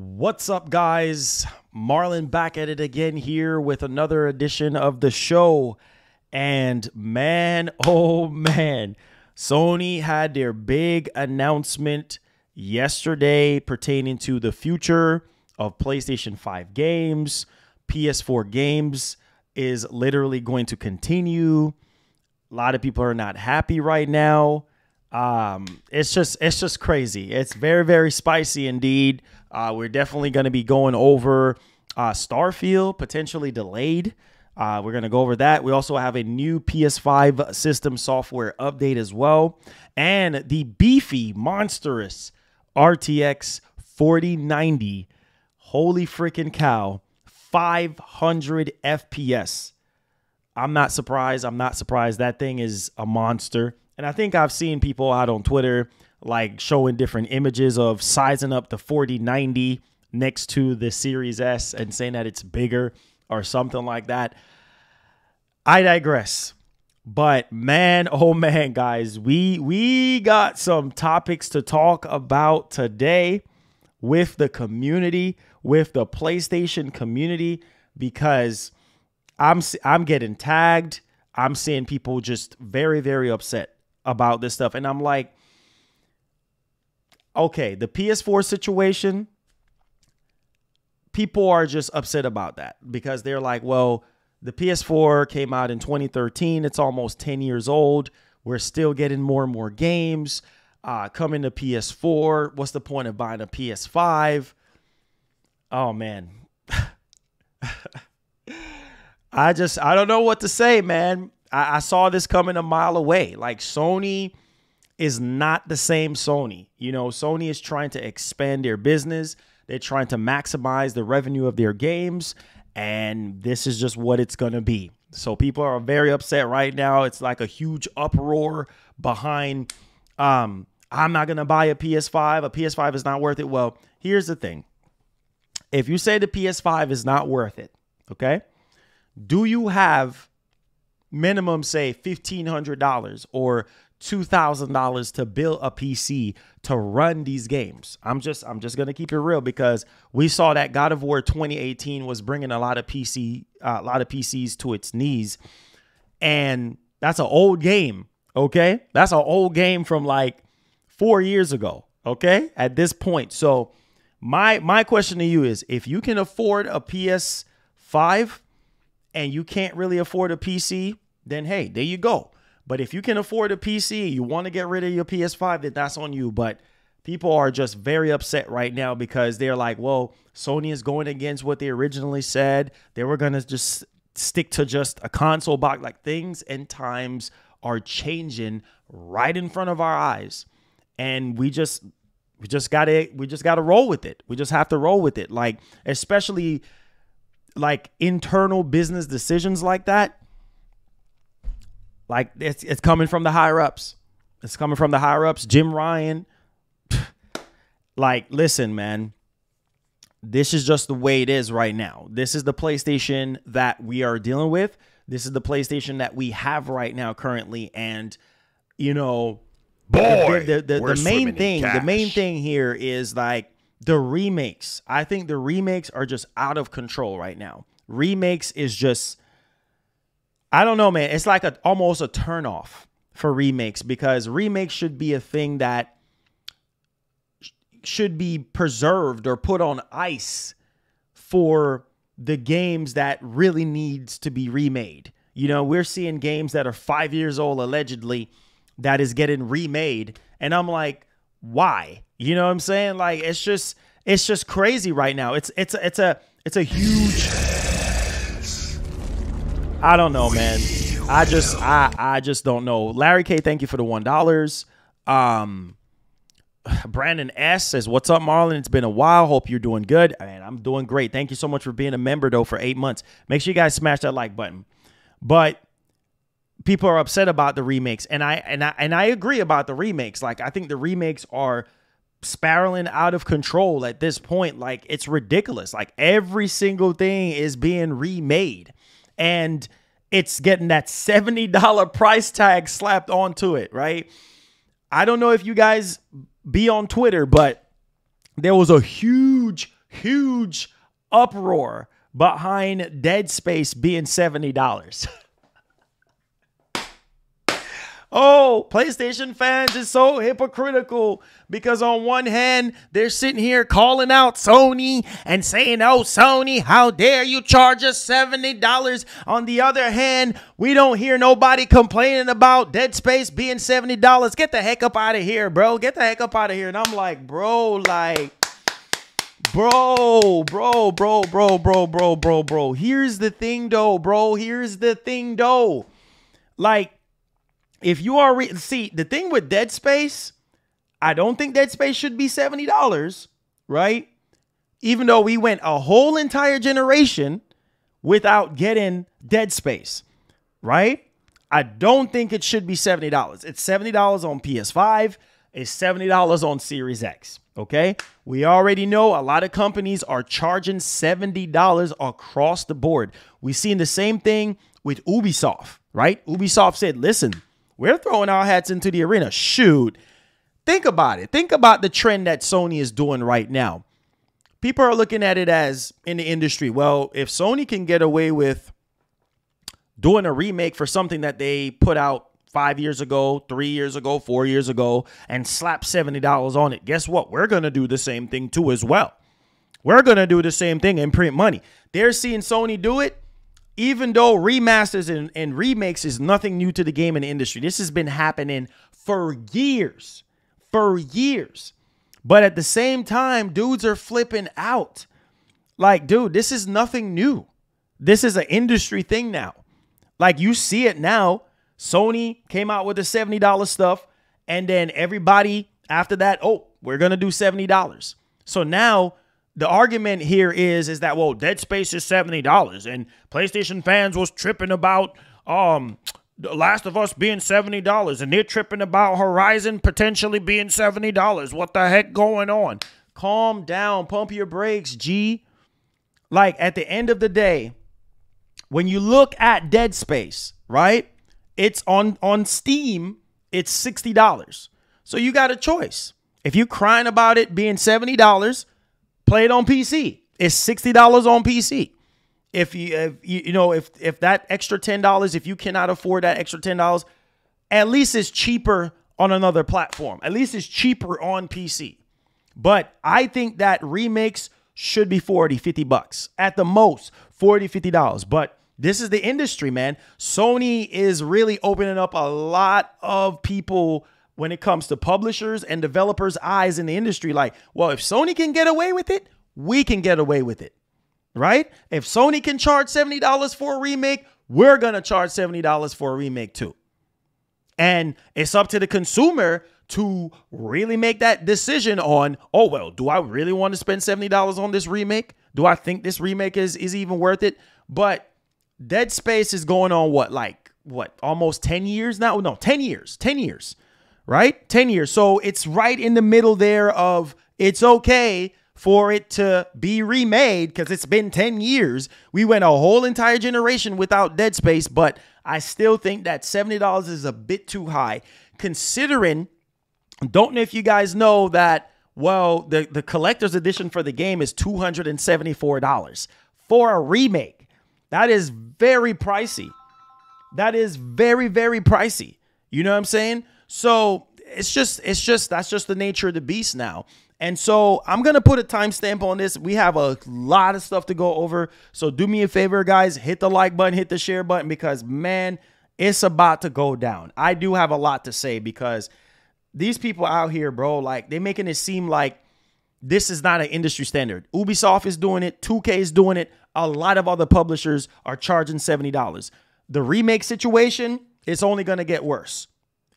What's up, guys? Marlon back at it again here with another edition of the show. And man, oh man, Sony had their big announcement yesterday pertaining to the future of PlayStation 5 games. PS4 games is literally going to continue. A lot of people are not happy right now. It's just crazy. It's very, very spicy indeed. We're definitely going to be going over Starfield, potentially delayed. We're going to go over that. We also have a new PS5 system software update as well. And the beefy, monstrous RTX 4090. Holy freaking cow. 500 FPS. I'm not surprised. That thing is a monster. And I think I've seen people out on Twitter like showing different images of sizing up the 4090 next to the Series S and saying that it's bigger or something like that. I digress. But man, oh man, guys, we got some topics to talk about today with the community, with the PlayStation community, because I'm getting tagged. I'm seeing people just very, very upset about this stuff. And I'm like, okay, the PS4 situation, people are just upset about that because they're like, well, the PS4 came out in 2013. It's almost 10 years old. We're still getting more and more games coming to PS4. What's the point of buying a PS5? Oh, man. I don't know what to say, man. I saw this coming a mile away. Like, Sony is not the same Sony. You know, Sony is trying to expand their business. They're trying to maximize the revenue of their games. And this is just what it's going to be. So people are very upset right now. It's like a huge uproar behind, I'm not going to buy a PS5. A PS5 is not worth it. Well, here's the thing. If you say the PS5 is not worth it, okay, do you have minimum, say, $1,500 or $2,000 to build a PC to run these games? I'm just going to keep it real, because we saw that God of War 2018 was bringing a lot of PCs to its knees. And that's an old game. Okay. That's an old game from like 4 years ago. Okay. At this point. So my question to you is, if you can afford a PS5 and you can't really afford a PC, then hey, there you go. But if you can afford a PC, you want to get rid of your PS5, then that's on you. But people are just very upset right now because they're like, well, Sony is going against what they originally said. They were going to just stick to just a console box. Like, things and times are changing right in front of our eyes. And we just gotta roll with it. We just have to roll with it. Like, especially like internal business decisions like that. Like, it's coming from the higher ups. It's coming from the higher ups. Jim Ryan. Like, listen, man, this is just the way it is right now. This is the PlayStation that we are dealing with. This is the PlayStation that we have right now currently. And, you know, the main thing here is like the remakes. I think the remakes are just out of control right now. Remakes is just, I don't know, man. It's like almost a turnoff for remakes, because remakes should be a thing that should be preserved or put on ice for the games that really needs to be remade. You know, we're seeing games that are 5 years old, allegedly, that is getting remade. And I'm like, why? You know what I'm saying? Like, it's just crazy right now. It's a huge, I don't know, man. I just don't know. Larry K, thank you for the $1. Brandon S says, what's up, Marlon? It's been a while. Hope you're doing good. Man, I'm doing great. Thank you so much for being a member, though, for 8 months. Make sure you guys smash that like button. But people are upset about the remakes, and I agree about the remakes. Like, I think the remakes are spiraling out of control at this point. Like, it's ridiculous. Like, every single thing is being remade, and it's getting that $70 price tag slapped onto it, right? I don't know if you guys be on Twitter, but there was a huge huge uproar behind Dead Space being $70. Oh, PlayStation fans is so hypocritical because on one hand, they're sitting here calling out Sony and saying, oh, Sony, how dare you charge us $70? On the other hand, we don't hear nobody complaining about Dead Space being $70. Get the heck up out of here, bro. Get the heck up out of here. And I'm like, bro. Here's the thing, though, bro. Here's the thing, though. Like, if you are see, the thing with Dead Space, I don't think Dead Space should be $70, right? Even though we went a whole entire generation without getting Dead Space, right? I don't think it should be $70. It's $70 on PS5. It's $70 on Series X, okay? We already know a lot of companies are charging $70 across the board. We've seen the same thing with Ubisoft, right? Ubisoft said, listen, we're throwing our hats into the arena. Shoot. Think about it. Think about the trend that Sony is doing right now. People are looking at it as in the industry, well, if Sony can get away with doing a remake for something that they put out 5 years ago, 3 years ago, 4 years ago, and slap $70 on it, guess what? We're going to do the same thing too as well. We're going to do the same thing and print money. They're seeing Sony do it. Even though remasters and remakes is nothing new to the gaming industry. This has been happening for years. But at the same time, dudes are flipping out. Like, dude, this is nothing new. This is an industry thing now. Like, you see it now. Sony came out with the $70 stuff. And then everybody after that, oh, we're going to do $70. So now the argument here is that, well, Dead Space is $70 and PlayStation fans was tripping about The Last of Us being $70 and they're tripping about Horizon potentially being $70. What the heck going on? Calm down. Pump your brakes, G. Like, at the end of the day, when you look at Dead Space, right? It's on Steam, it's $60. So you got a choice. If you're crying about it being $70, play it on PC. It's $60 on PC. If if that extra $10, if you cannot afford that extra $10, at least it's cheaper on another platform. At least it's cheaper on PC. But I think that remakes should be $40, $50 at the most, $40, $50. But this is the industry, man. Sony is really opening up a lot of people when it comes to publishers and developers' eyes in the industry. Like, well, if Sony can get away with it, we can get away with it, right? If Sony can charge $70 for a remake, we're going to charge $70 for a remake too. And it's up to the consumer to really make that decision on, oh, well, do I really want to spend $70 on this remake? Do I think this remake is even worth it? But Dead Space is going on what, almost 10 years now? No, 10 years, right? 10 years. So it's right in the middle there of it's okay for it to be remade because it's been 10 years. We went a whole entire generation without Dead Space, but I still think that $70 is a bit too high considering, don't know if you guys know that, well, the collector's edition for the game is $274 for a remake. That is very pricey. That is very, very pricey. You know what I'm saying? So that's just the nature of the beast now. And so I'm going to put a timestamp on this. We have a lot of stuff to go over. So do me a favor, guys, hit the like button, hit the share button, because man, it's about to go down. I do have a lot to say because these people out here, bro, like they're making it seem like this is not an industry standard. Ubisoft is doing it. 2K is doing it. A lot of other publishers are charging $70. The remake situation, it's only going to get worse.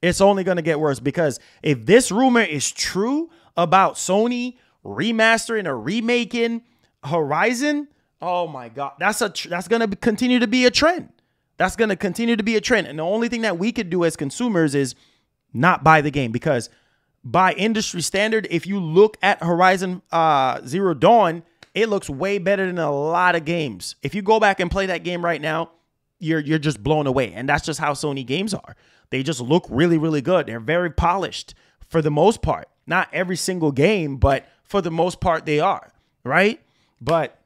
It's only going to get worse because if this rumor is true about Sony remastering or remaking Horizon, oh my God, that's going to continue to be a trend. That's going to continue to be a trend. And the only thing that we could do as consumers is not buy the game because by industry standard, if you look at Horizon Zero Dawn, it looks way better than a lot of games. If you go back and play that game right now, you're just blown away. And that's just how Sony games are. They just look really, really good. They're very polished for the most part. Not every single game, but for the most part, they are. right? But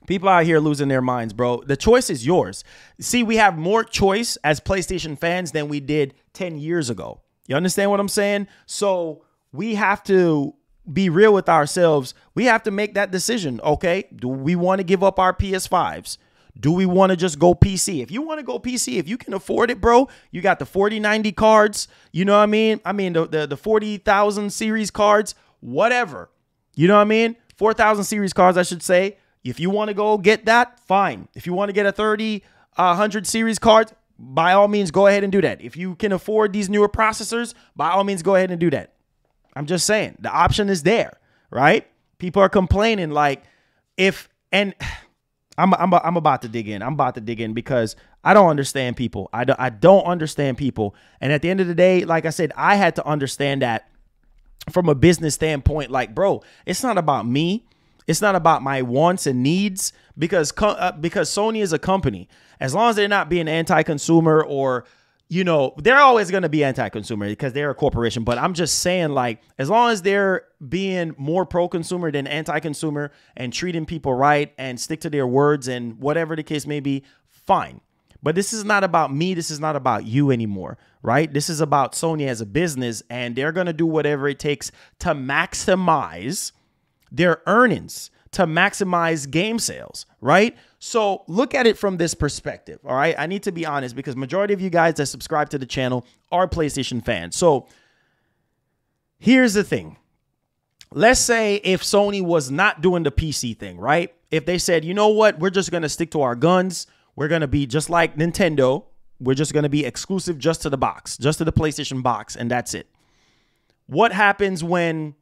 people out here losing their minds, bro. The choice is yours. See, we have more choice as PlayStation fans than we did 10 years ago. You understand what I'm saying? So we have to be real with ourselves. We have to make that decision, okay? Do we want to give up our PS5s? Do we want to just go PC? If you want to go PC, if you can afford it, bro, you got the 4090 cards. You know what I mean? The 40,000 series cards, whatever. You know what I mean? 4,000 series cards, I should say. If you want to go get that, fine. If you want to get a 30,100 series card, by all means, go ahead and do that. If you can afford these newer processors, by all means, go ahead and do that. I'm just saying the option is there, right? People are complaining like I'm about to dig in. I'm about to dig in because I don't understand people. I don't understand people. And at the end of the day, like I said, I had to understand that from a business standpoint. Like, bro, it's not about me. It's not about my wants and needs because Sony is a company. As long as they're not being anti-consumer or, you know, they're always going to be anti-consumer because they're a corporation. But I'm just saying, like, as long as they're being more pro-consumer than anti-consumer and treating people right and stick to their words and whatever the case may be, fine. But this is not about me. This is not about you anymore, right? This is about Sony as a business, and they're going to do whatever it takes to maximize their earnings, to maximize game sales, right? So look at it from this perspective, all right? I need to be honest because majority of you guys that subscribe to the channel are PlayStation fans. So here's the thing. Let's say if Sony was not doing the PC thing, right? If they said, you know what, we're just going to stick to our guns. We're going to be just like Nintendo. We're just going to be exclusive just to the box, just to the PlayStation box, and that's it. What happens when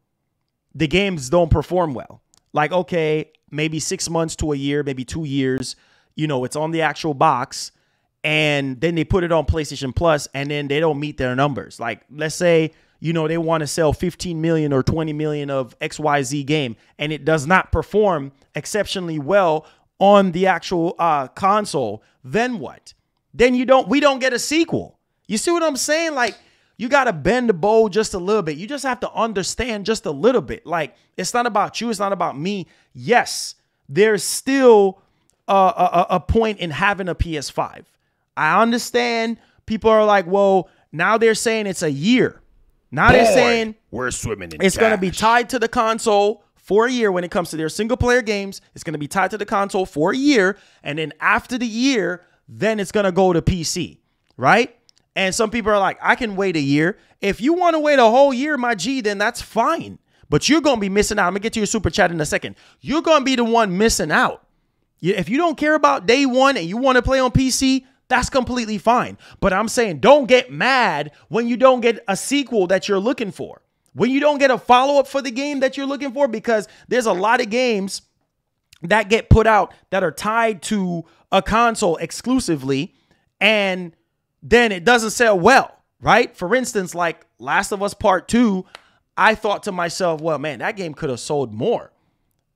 the games don't perform well? Like, okay, maybe 6 months to a year, maybe 2 years, you know, it's on the actual box and then they put it on PlayStation Plus and then they don't meet their numbers. Like, let's say, you know, they want to sell 15 million or 20 million of XYZ game and it does not perform exceptionally well on the actual console. Then what? Then we don't get a sequel. You see what I'm saying? Like, you got to bend the bow just a little bit. You just have to understand just a little bit. Like, it's not about you. It's not about me. Yes, there's still a point in having a PS5. I understand people are like, well, now they're saying it's a year. Now they're saying we're swimming in it's going to cash. be tied to the console for a year when it comes to their single player games. It's going to be tied to the console for a year. And then after the year, then it's going to go to PC, right? And some people are like, I can wait a year. If you want to wait a whole year, my G, then that's fine. But you're going to be missing out. I'm going to get to your super chat in a second. You're going to be the one missing out. If you don't care about day one and you want to play on PC, that's completely fine. But I'm saying don't get mad when you don't get a sequel that you're looking for. When you don't get a follow-up for the game that you're looking for, because there's a lot of games that get put out that are tied to a console exclusively and then it doesn't sell well, right? For instance, like Last of Us Part 2, I thought to myself, well, man, that game could have sold more,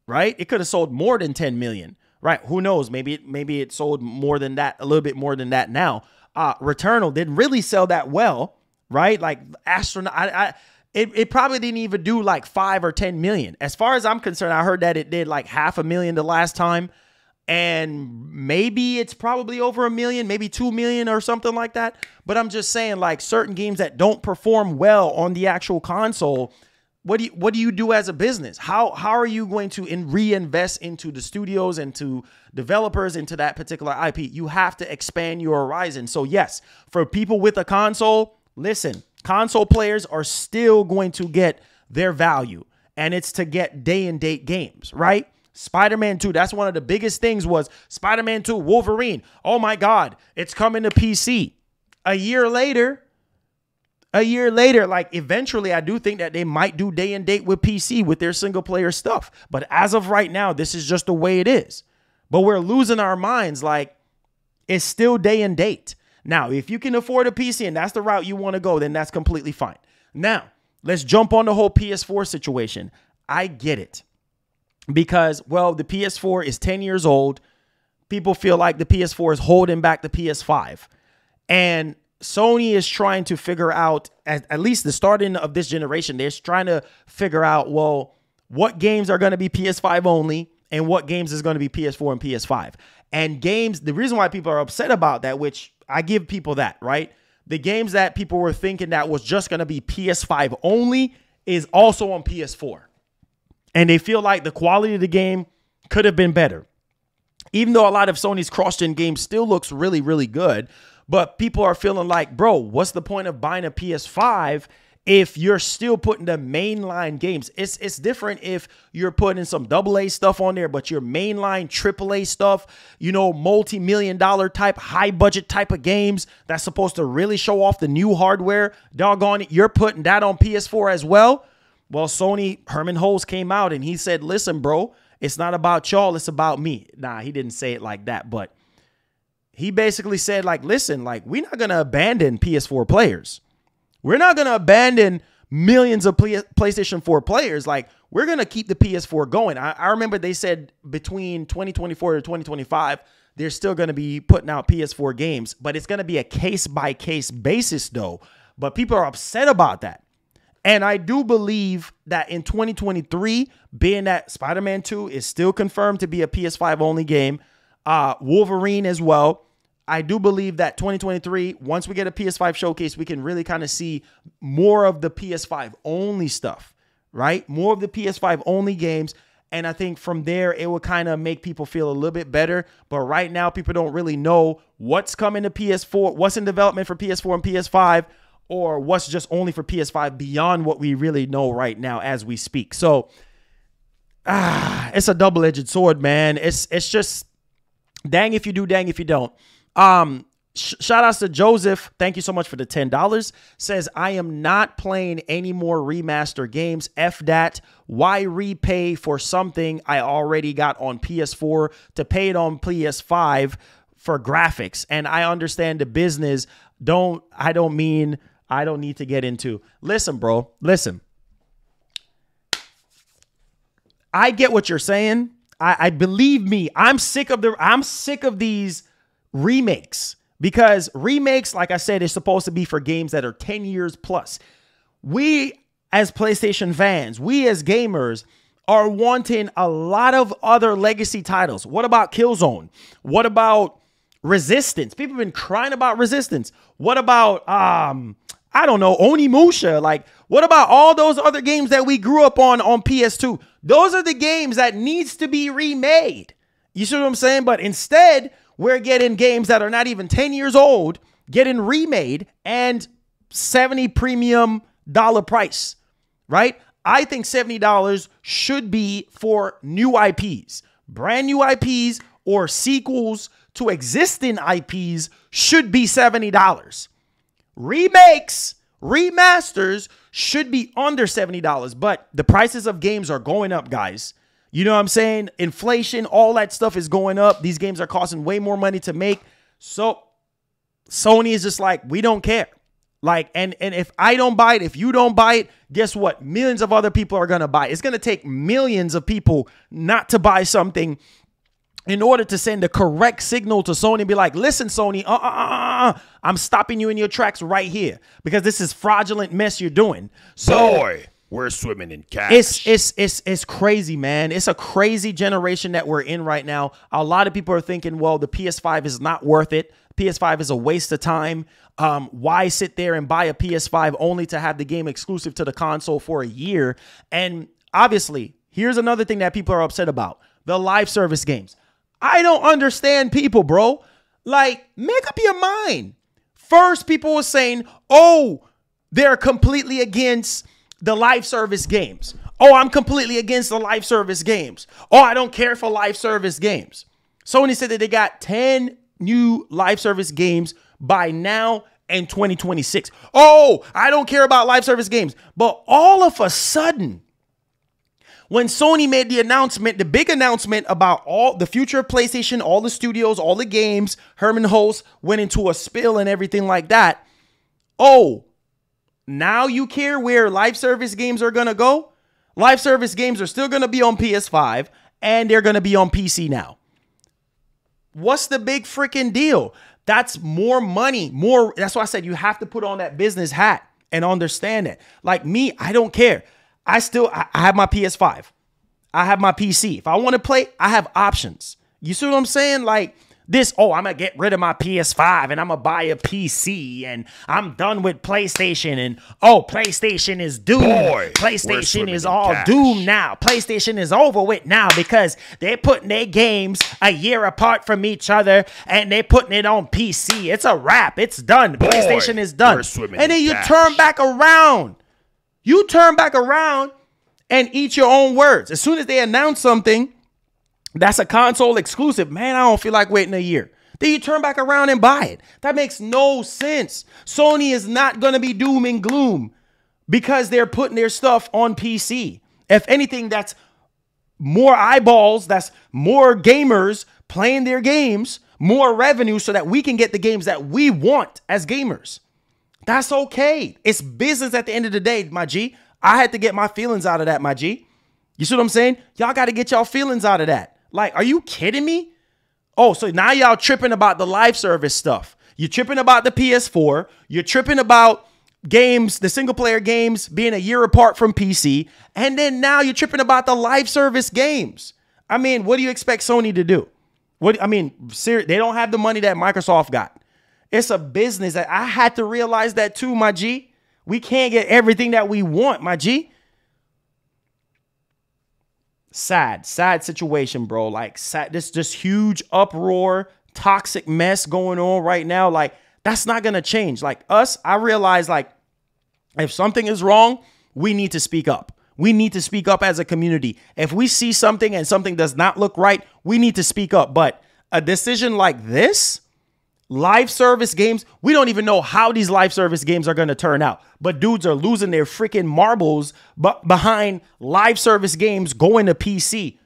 right? It could have sold more than 10 million, right? Who knows? Maybe it sold more than that, a little bit more than that now. Returnal didn't really sell that well, right? Like it probably didn't even do like 5 or 10 million. As far as I'm concerned, I heard that it did like 500,000 the last time. And maybe it's probably over 1 million, maybe 2 million or something like that. But I'm just saying, like, certain games that don't perform well on the actual console, what do you do as a business? How are you going to reinvest into the studios and to developers into that particular IP? You have to expand your horizon. So yes, for people with a console, listen, console players are still going to get their value, and it's to get day and date games, right? Spider-Man 2, that's one of the biggest things was Spider-Man 2, Wolverine. Oh my God, it's coming to PC. A year later, like eventually I do think that they might do day and date with PC with their single player stuff. But as of right now, this is just the way it is. But we're losing our minds. Like, it's still day and date. Now, if you can afford a PC and that's the route you want to go, then that's completely fine. Now, let's jump on the whole PS4 situation. I get it. Because, well, the PS4 is 10 years old. People feel like the PS4 is holding back the PS5. And Sony is trying to figure out, at least the starting of this generation, they're trying to figure out, well, what games are going to be PS5 only and what games is going to be PS4 and PS5. And games, the reason why people are upset about that, which I give people that, right? The games that people were thinking that was just going to be PS5 only is also on PS4. And they feel like the quality of the game could have been better. Even though a lot of Sony's cross-gen games still looks really, really good, but people are feeling like, bro, what's the point of buying a PS5 if you're still putting the mainline games? It's different if you're putting some AA stuff on there, but your mainline AAA stuff, you know, multi-million-dollar type, high-budget type of games that's supposed to really show off the new hardware, doggone it, you're putting that on PS4 as well? Well, Sony, Herman Hulse came out and he said, listen, bro, it's not about y'all, it's about me. Nah, he didn't say it like that, but he basically said, like, listen, like, we're not going to abandon PS4 players. We're not going to abandon millions of PlayStation 4 players. Like, we're going to keep the PS4 going. I remember they said between 2024 to 2025, they're still going to be putting out PS4 games, but it's going to be a case-by-case basis, though. But people are upset about that. And I do believe that in 2023, being that Spider-Man 2 is still confirmed to be a PS5 only game, Wolverine as well, I do believe that 2023, once we get a PS5 showcase, we can really kind of see more of the PS5 only stuff, right? More of the PS5 only games. And I think from there, it will kind of make people feel a little bit better. But right now, people don't really know what's coming to PS4, what's in development for PS4 and PS5, or what's just only for PS5 beyond what we really know right now as we speak. So, it's a double-edged sword, man. It's just dang if you do, dang if you don't. Shout outs to Joseph. Thank you so much for the $10. Says, I am not playing any more remaster games. F that. Why repay for something I already got on PS4 to pay it on PS5 for graphics? And I understand the business. I don't need to get into. Listen, bro. Listen. I get what you're saying. I believe me. I'm sick of these remakes, because remakes, like I said, is supposed to be for games that are 10 years plus. We as PlayStation fans, we as gamers are wanting a lot of other legacy titles. What about Killzone? What about Resistance? People have been crying about Resistance. What about, I don't know, Onimusha? Like, what about all those other games that we grew up on PS2? Those are the games that needs to be remade. You see what I'm saying? But instead, we're getting games that are not even 10 years old, getting remade, and $70 premium price, right? I think $70 should be for new IPs. Brand new IPs or sequels to existing IPs should be $70. Remakes, remasters should be under $70, but the prices of games are going up, guys. You know what I'm saying? Inflation, all that stuff is going up. These games are costing way more money to make. So Sony is just like, we don't care. Like, and if I don't buy it, if you don't buy it, guess what? Millions of other people are going to buy it. It's going to take millions of people not to buy something in order to send the correct signal to Sony and be like, listen, Sony, I'm stopping you in your tracks right here because this is fraudulent mess you're doing. So, boy, we're swimming in cash. It's crazy, man. It's a crazy generation that we're in right now. A lot of people are thinking, well, the PS5 is not worth it. PS5 is a waste of time. Why sit there and buy a PS5 only to have the game exclusive to the console for a year? And obviously, here's another thing that people are upset about: the live service games. I don't understand people, bro. Like, make up your mind. First, people were saying, oh, they're completely against the live service games. Oh, I'm completely against the live service games. Oh, I don't care for live service games. Sony said that they got 10 new live service games by now in 2026. Oh, I don't care about live service games. But all of a sudden, when Sony made the announcement, the big announcement about all the future of PlayStation, all the studios, all the games, Herman Hulse went into a spill and everything like that. Oh, now you care where live service games are going to go? Live service games are still going to be on PS5 and they're going to be on PC now. What's the big freaking deal? That's more money, more. That's why I said you have to put on that business hat and understand it. Like me, I don't care. I have my PS5. I have my PC. If I want to play, I have options. You see what I'm saying? Like this, oh, I'm going to get rid of my PS5 and I'm going to buy a PC and I'm done with PlayStation and, oh, PlayStation is doomed. PlayStation is all doomed now. PlayStation is over with now because they're putting their games a year apart from each other and they're putting it on PC. It's a wrap. It's done. PlayStation is done. And then you turn back around. You turn back around and eat your own words. As soon as they announce something that's a console exclusive, man, I don't feel like waiting a year. Then you turn back around and buy it. That makes no sense. Sony is not going to be doom and gloom because they're putting their stuff on PC. If anything, that's more eyeballs, that's more gamers playing their games, more revenue so that we can get the games that we want as gamers. That's okay. It's business at the end of the day, my G. I had to get my feelings out of that, my G. You see what I'm saying? Y'all got to get y'all feelings out of that. Like, are you kidding me? Oh, so now y'all tripping about the live service stuff. You're tripping about the PS4. You're tripping about games, the single player games being a year apart from PC. And then now you're tripping about the live service games. I mean, what do you expect Sony to do? They don't have the money that Microsoft got. It's a business that I had to realize that too, my G. We can't get everything that we want, my G. Sad situation, bro. Like this huge uproar, toxic mess going on right now. Like that's not going to change. Like us, I realize like if something is wrong, we need to speak up. We need to speak up as a community. If we see something and something does not look right, we need to speak up. But a decision like this, live service games, we don't even know how these live service games are going to turn out. But dudes are losing their freaking marbles behind live service games going to PC.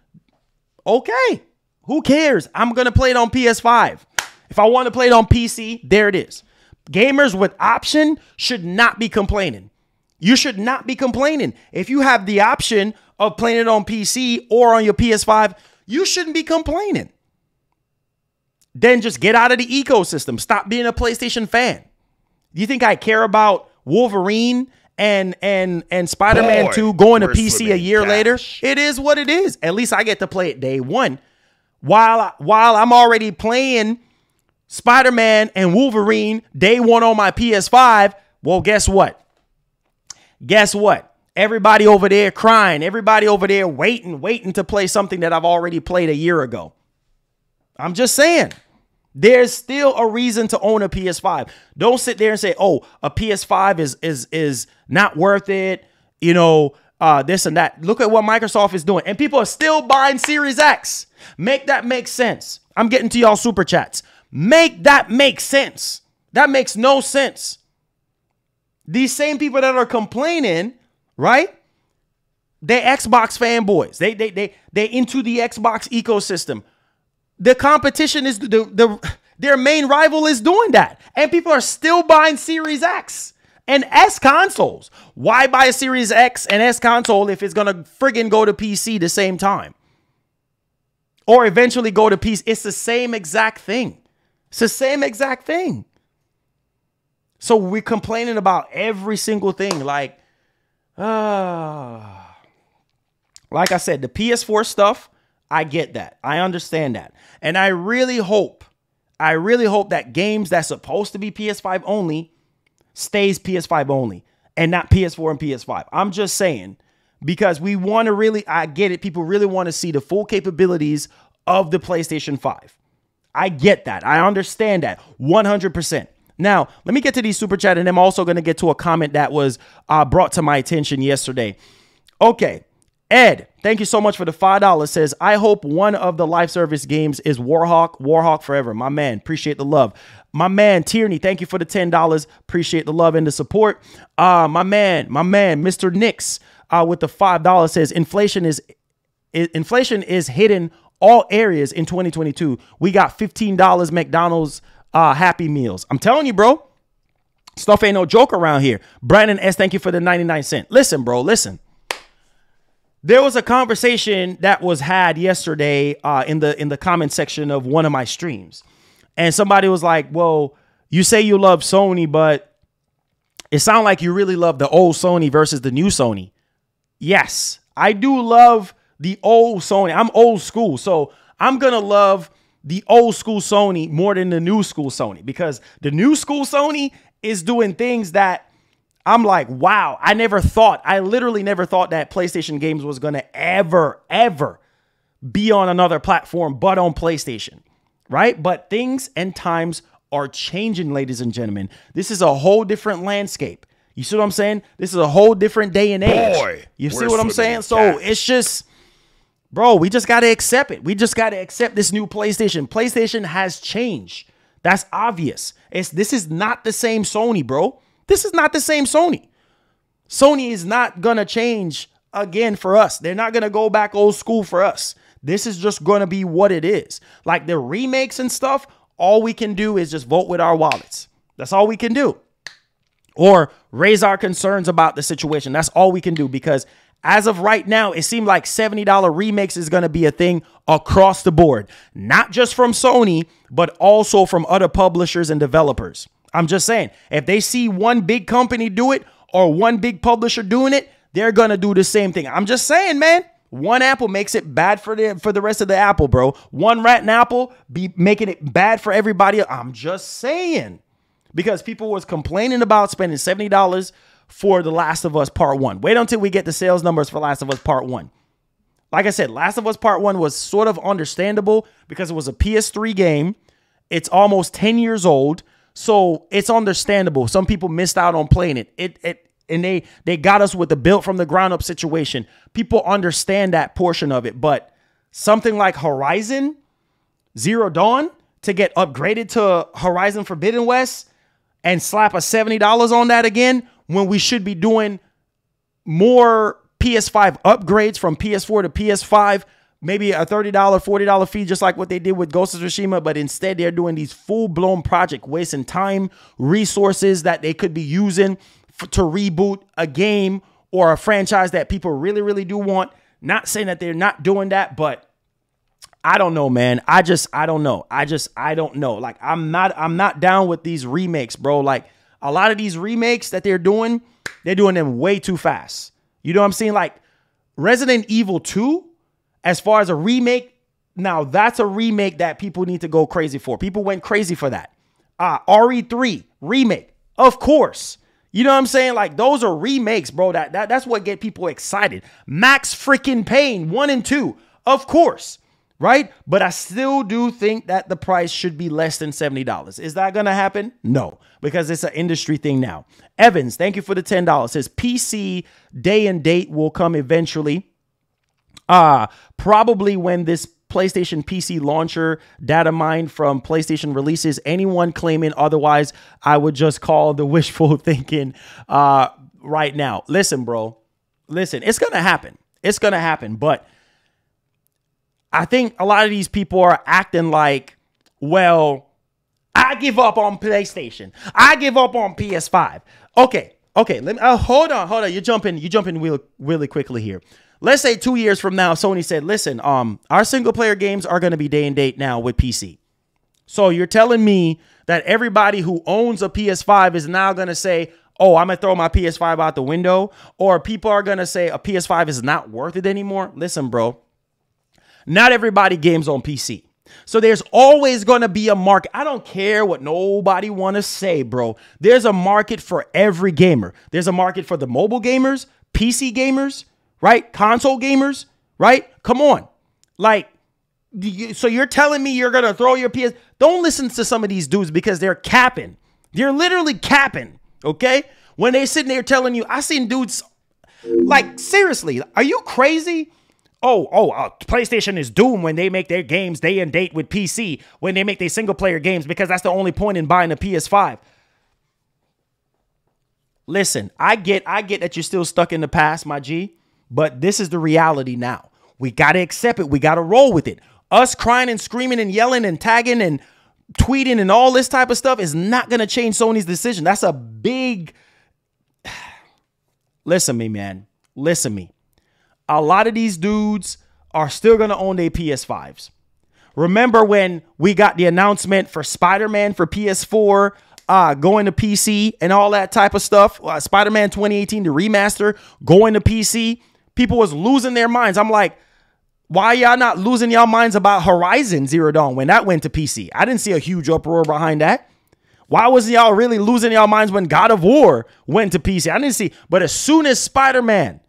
Okay, who cares? I'm going to play it on PS5. If I want to play it on PC, there it is. Gamers with option should not be complaining. You should not be complaining. If you have the option of playing it on PC or on your PS5, you shouldn't be complaining. Then just get out of the ecosystem. Stop being a PlayStation fan. Do you think I care about Wolverine and Spider-Man 2 going to PC a year later? It is what it is. At least I get to play it day one. While I'm already playing Spider-Man and Wolverine day one on my PS5, well, guess what? Guess what? Everybody over there crying. Everybody over there waiting to play something that I've already played a year ago. I'm just saying. There's still a reason to own a PS5. Don't sit there and say, oh, a PS5 is not worth it. You know, this and that. Look at what Microsoft is doing. And people are still buying Series X. Make that make sense. I'm getting to y'all super chats. Make that make sense. That makes no sense. These same people that are complaining, right? They're Xbox fanboys. They into the Xbox ecosystem. The competition is their main rival is doing that. And people are still buying Series X and S consoles. Why buy a Series X and S console if it's going to friggin' go to PC the same time? Or eventually go to PC. It's the same exact thing. It's the same exact thing. So we're complaining about every single thing. Like I said, the PS4 stuff, I get that. I understand that. And I really hope that games that's supposed to be PS5 only stays PS5 only and not PS4 and PS5. I'm just saying, because we want to really, I get it. People really want to see the full capabilities of the PlayStation 5. I get that. I understand that 100%. Now, let me get to these super chat, and I'm also going to get to a comment that was brought to my attention yesterday. Okay. Ed, thank you so much for the $5. Says, I hope one of the live service games is Warhawk forever. My man, appreciate the love. My man, Tierney, thank you for the $10. Appreciate the love and the support. My man, Mr. Nix, with the $5 says, inflation is hitting all areas in 2022. We got $15 McDonald's Happy Meals. I'm telling you, bro, stuff ain't no joke around here. Brandon S, thank you for the 99 cents. Listen, bro, listen. There was a conversation that was had yesterday in the comment section of one of my streams. And somebody was like, well, you say you love Sony, but it sounds like you really love the old Sony versus the new Sony. Yes, I do love the old Sony. I'm old school, so I'm going to love the old school Sony more than the new school Sony, because the new school Sony is doing things that I'm like, wow, I literally never thought that PlayStation games was going to ever be on another platform but on PlayStation, right? But things and times are changing, ladies and gentlemen. This is a whole different landscape. You see what I'm saying? This is a whole different day and age. You see what I'm saying? So it's just, bro, we just got to accept it. We just got to accept this new PlayStation. PlayStation has changed. That's obvious. This is not the same Sony, bro. This is not the same Sony. Sony is not going to change again for us. They're not going to go back old school for us. This is just going to be what it is. Like the remakes and stuff, all we can do is just vote with our wallets. That's all we can do. Or raise our concerns about the situation. That's all we can do, because as of right now, it seemed like $70 remakes is going to be a thing across the board. Not just from Sony, but also from other publishers and developers. I'm just saying, if they see one big company do it or one big publisher doing it, they're going to do the same thing. I'm just saying, man, one apple makes it bad for the rest of the apple, bro. One rotten apple be making it bad for everybody else. I'm just saying, because people was complaining about spending $70 for The Last of Us Part 1. Wait until we get the sales numbers for Last of Us Part 1. Like I said, Last of Us Part 1 was sort of understandable because it was a PS3 game. It's almost 10 years old. So it's understandable. Some people missed out on playing it. And they got us with the built from the ground up situation. People understand that portion of it. But something like Horizon Zero Dawn, to get upgraded to Horizon Forbidden West and slap a $70 on that again, when we should be doing more PS5 upgrades from PS4 to PS5, maybe a $30, $40 fee, just like what they did with Ghost of Tsushima. But instead, they're doing these full-blown project, wasting time, resources that they could be using to reboot a game or a franchise that people really, really do want. Not saying that they're not doing that, but I don't know, man. I don't know. I don't know. Like, I'm not down with these remakes, bro. Like, a lot of these remakes that they're doing them way too fast. You know what I'm saying? Like Resident Evil 2, as far as a remake, now that's a remake that people need to go crazy for. People went crazy for that. RE3 remake, of course. You know what I'm saying? Like, those are remakes, bro. That's what get people excited. Max freaking Payne 1 and 2, of course, right? But I still do think that the price should be less than $70. Is that going to happen? No, because it's an industry thing now. Evans, thank you for the $10. Says PC day and date will come eventually. Probably when this PlayStation PC launcher data mined from PlayStation releases. Anyone claiming otherwise, I would just call the wishful thinking right now. Listen, bro. Listen, it's going to happen. It's going to happen. But I think a lot of these people are acting like, well, I give up on PlayStation. I give up on PS5. Okay. Let me hold on. You're jumping really quickly here. Let's say 2 years from now, Sony said, listen, our single player games are going to be day and date now with PC. So you're telling me that everybody who owns a PS5 is now going to say, oh, I'm going to throw my PS5 out the window, or people are going to say a PS5 is not worth it anymore? Listen, bro, not everybody games on PC. So there's always going to be a market. I don't care what nobody want to say, bro. There's a market for every gamer. There's a market for the mobile gamers, PC gamers, right? Console gamers, right? Come on. Like, so you're telling me you're going to throw your PS... Don't listen to some of these dudes because they're capping. They're literally capping, okay? When they're sitting there telling you, I seen dudes... Like, seriously, are you crazy? PlayStation is doomed when they make their games day and date with PC, when they make their single player games, because that's the only point in buying a PS5. Listen, I get that you're still stuck in the past, my G, but this is the reality now. We got to accept it. We got to roll with it. Us crying and screaming and yelling and tagging and tweeting and all this type of stuff is not going to change Sony's decision. That's a big... Listen me, man. Listen me. A lot of these dudes are still going to own their PS5s. Remember when we got the announcement for Spider-Man for PS4 going to PC and all that type of stuff? Spider-Man 2018, the remaster, going to PC. People was losing their minds. I'm like, Why y'all not losing y'all minds about Horizon Zero Dawn when that went to PC? I didn't see a huge uproar behind that. Why wasn't y'all really losing y'all minds when God of War went to PC? I didn't see. But as soon as Spider-Man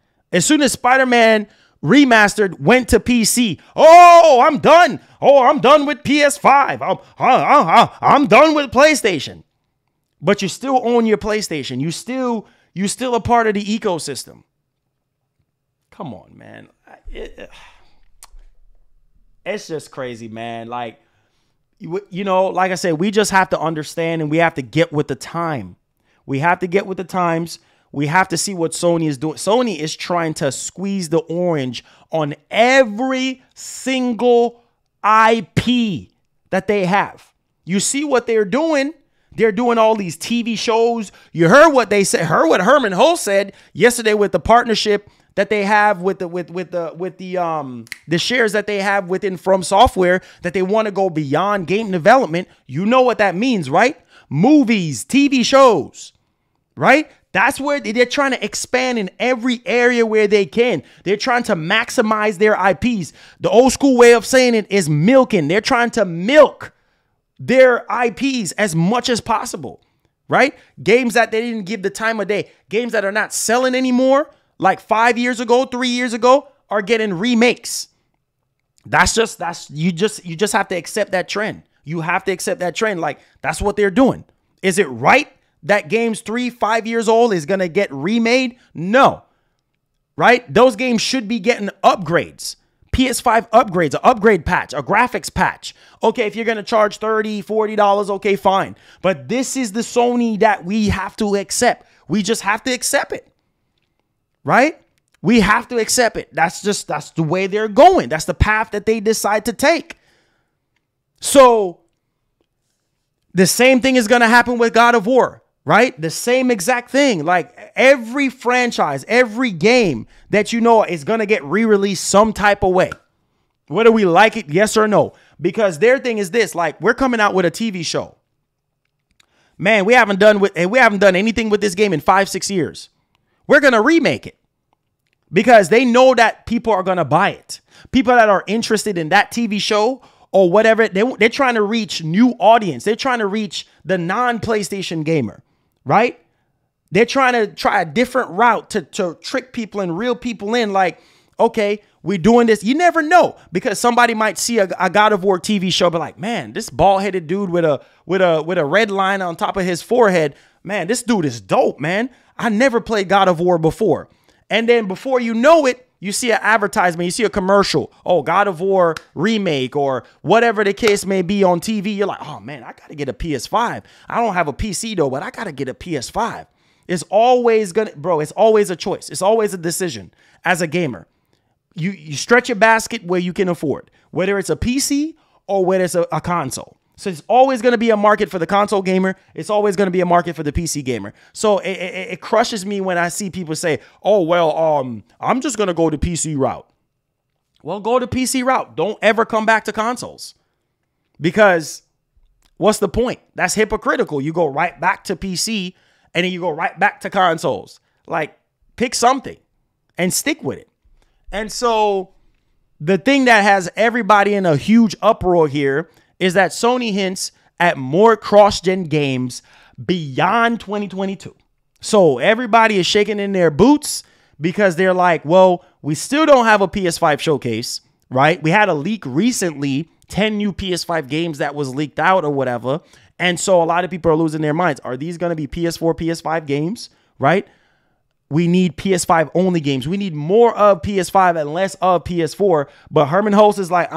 Remastered went to PC, oh, I'm done. Oh, I'm done with PS5. I'm done with PlayStation. But you still own your PlayStation. You still a part of the ecosystem. Come on, man. It's just crazy, man. Like, you know, like I said, we just have to understand and we have to get with the time. We have to get with the times. We have to see what Sony is doing. Sony is trying to squeeze the orange on every single IP that they have. You see what they're doing? They're doing all these TV shows. You heard what they said. Heard what Herman Hulse said yesterday with the partnership that they have with the shares that they have within From Software, that they want to go beyond game development. You know what that means, right? Movies, TV shows, right? That's where they're trying to expand in every area where they can. They're trying to maximize their IPs. The old school way of saying it is milking. They're trying to milk their IPs as much as possible, right? Games that they didn't give the time of day, games that are not selling anymore, like 5 years ago, 3 years ago, are getting remakes. You just have to accept that trend. You have to accept that trend. Like, that's what they're doing. Is it right that games 3-5 years old is going to get remade? No. Right? Those games should be getting upgrades. PS5 upgrades, an upgrade patch, a graphics patch. Okay, if you're going to charge $30, $40, okay, fine. But this is the Sony that we have to accept. We just have to accept it. Right? We have to accept it. That's the way they're going. That's the path that they decide to take. So the same thing is going to happen with God of War, right? The same exact thing. Like, every franchise, every game that you know is going to get re-released some type of way. Whether we like it, yes or no. Because their thing is this, like, we're coming out with a TV show. Man, we haven't done anything with this game in 5-6 years. We're going to remake it because they know that people are going to buy it. People that are interested in that TV show or whatever, they're trying to reach new audience. They're trying to reach the non-PlayStation gamer, right? They're trying to try a different route to trick people and reel people in. Like, okay, we're doing this. You never know, because somebody might see a God of War TV show, but like, man, this bald-headed dude with a red line on top of his forehead, man, this dude is dope, man. I never played God of War before. And then before you know it, you see an advertisement, you see a commercial. Oh, God of War remake or whatever the case may be on TV. You're like, oh man, I got to get a PS5. I don't have a PC though, but I got to get a PS5. It's always it's always a choice. It's always a decision as a gamer. You stretch your basket where you can afford, whether it's a PC or whether it's a console. So it's always going to be a market for the console gamer. It's always going to be a market for the PC gamer. So it crushes me when I see people say, oh, well, I'm just going to go the PC route. Well, go the PC route. Don't ever come back to consoles, because what's the point? That's hypocritical. You go right back to PC and then you go right back to consoles. Like, pick something and stick with it. And so the thing that has everybody in a huge uproar here is that Sony hints at more cross-gen games beyond 2022. So everybody is shaking in their boots because they're like, well, we still don't have a PS5 showcase, right? We had a leak recently, 10 new PS5 games that was leaked out or whatever. And so a lot of people are losing their minds. Are these going to be PS4, PS5 games, right? We need PS5 only games. We need more of PS5 and less of PS4. But Herman Hulse is like,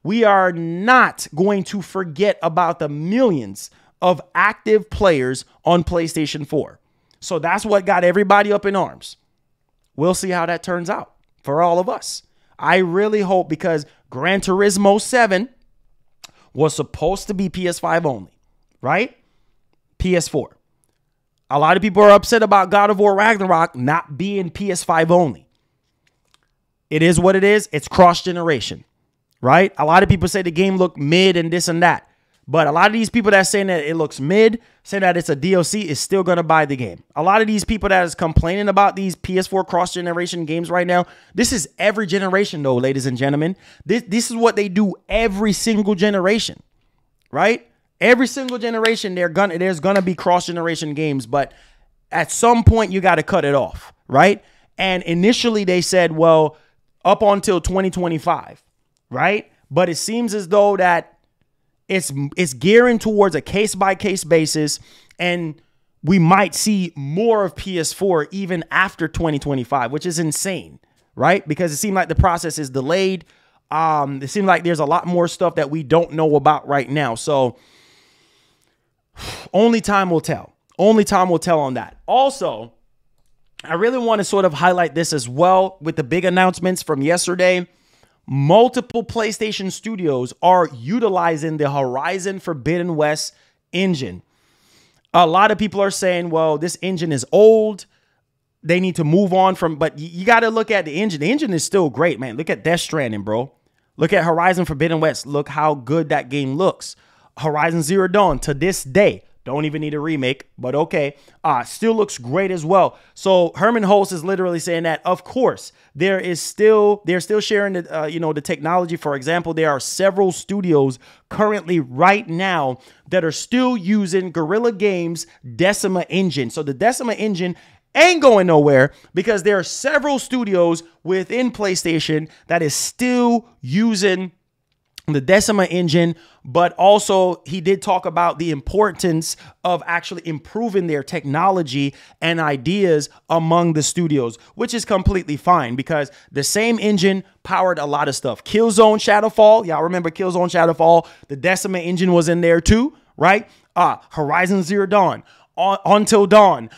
we are not going to forget about the millions of active players on PlayStation 4. So that's what got everybody up in arms. We'll see how that turns out for all of us. I really hope, because Gran Turismo 7 was supposed to be PS5 only, right? PS4. A lot of people are upset about God of War Ragnarok not being PS5 only. It is what it is. It's cross-generation, right? A lot of people say the game looked mid and this and that. But a lot of these people that's saying that it looks mid, saying that it's a DLC, is still going to buy the game. A lot of these people that is complaining about these PS4 cross-generation games right now, this is every generation though, ladies and gentlemen. This is what they do every single generation, right? Every single generation, there's gonna be cross-generation games, but at some point you got to cut it off, right? And initially they said, well, up until 2025, right? But it seems as though that it's gearing towards a case-by-case basis, and we might see more of PS4 even after 2025, which is insane, right? Because it seemed like the process is delayed. It seems like there's a lot more stuff that we don't know about right now. So only time will tell. Only time will tell on that. Also, I really want to sort of highlight this as well with the big announcements from yesterday. Multiple PlayStation studios are utilizing the Horizon Forbidden West engine. A lot of people are saying, well, this engine is old. They need to move on from, but you got to look at the engine. The engine is still great, man. Look at Death Stranding, bro. Look at Horizon Forbidden West. Look how good that game looks. Horizon Zero Dawn to this day. Don't even need a remake, but okay. Still looks great as well. So Herman Hulst is literally saying that, of course, they're still sharing the, the technology. For example, there are several studios currently right now that are still using Guerrilla Games' Decima engine. So the Decima engine ain't going nowhere because there are several studios within PlayStation that is still using the Decima engine, but also he did talk about the importance of actually improving their technology and ideas among the studios, which is completely fine because the same engine powered a lot of stuff. Killzone Shadowfall, y'all remember Killzone Shadowfall? The Decima engine was in there too, right? Horizon Zero Dawn, Until Dawn,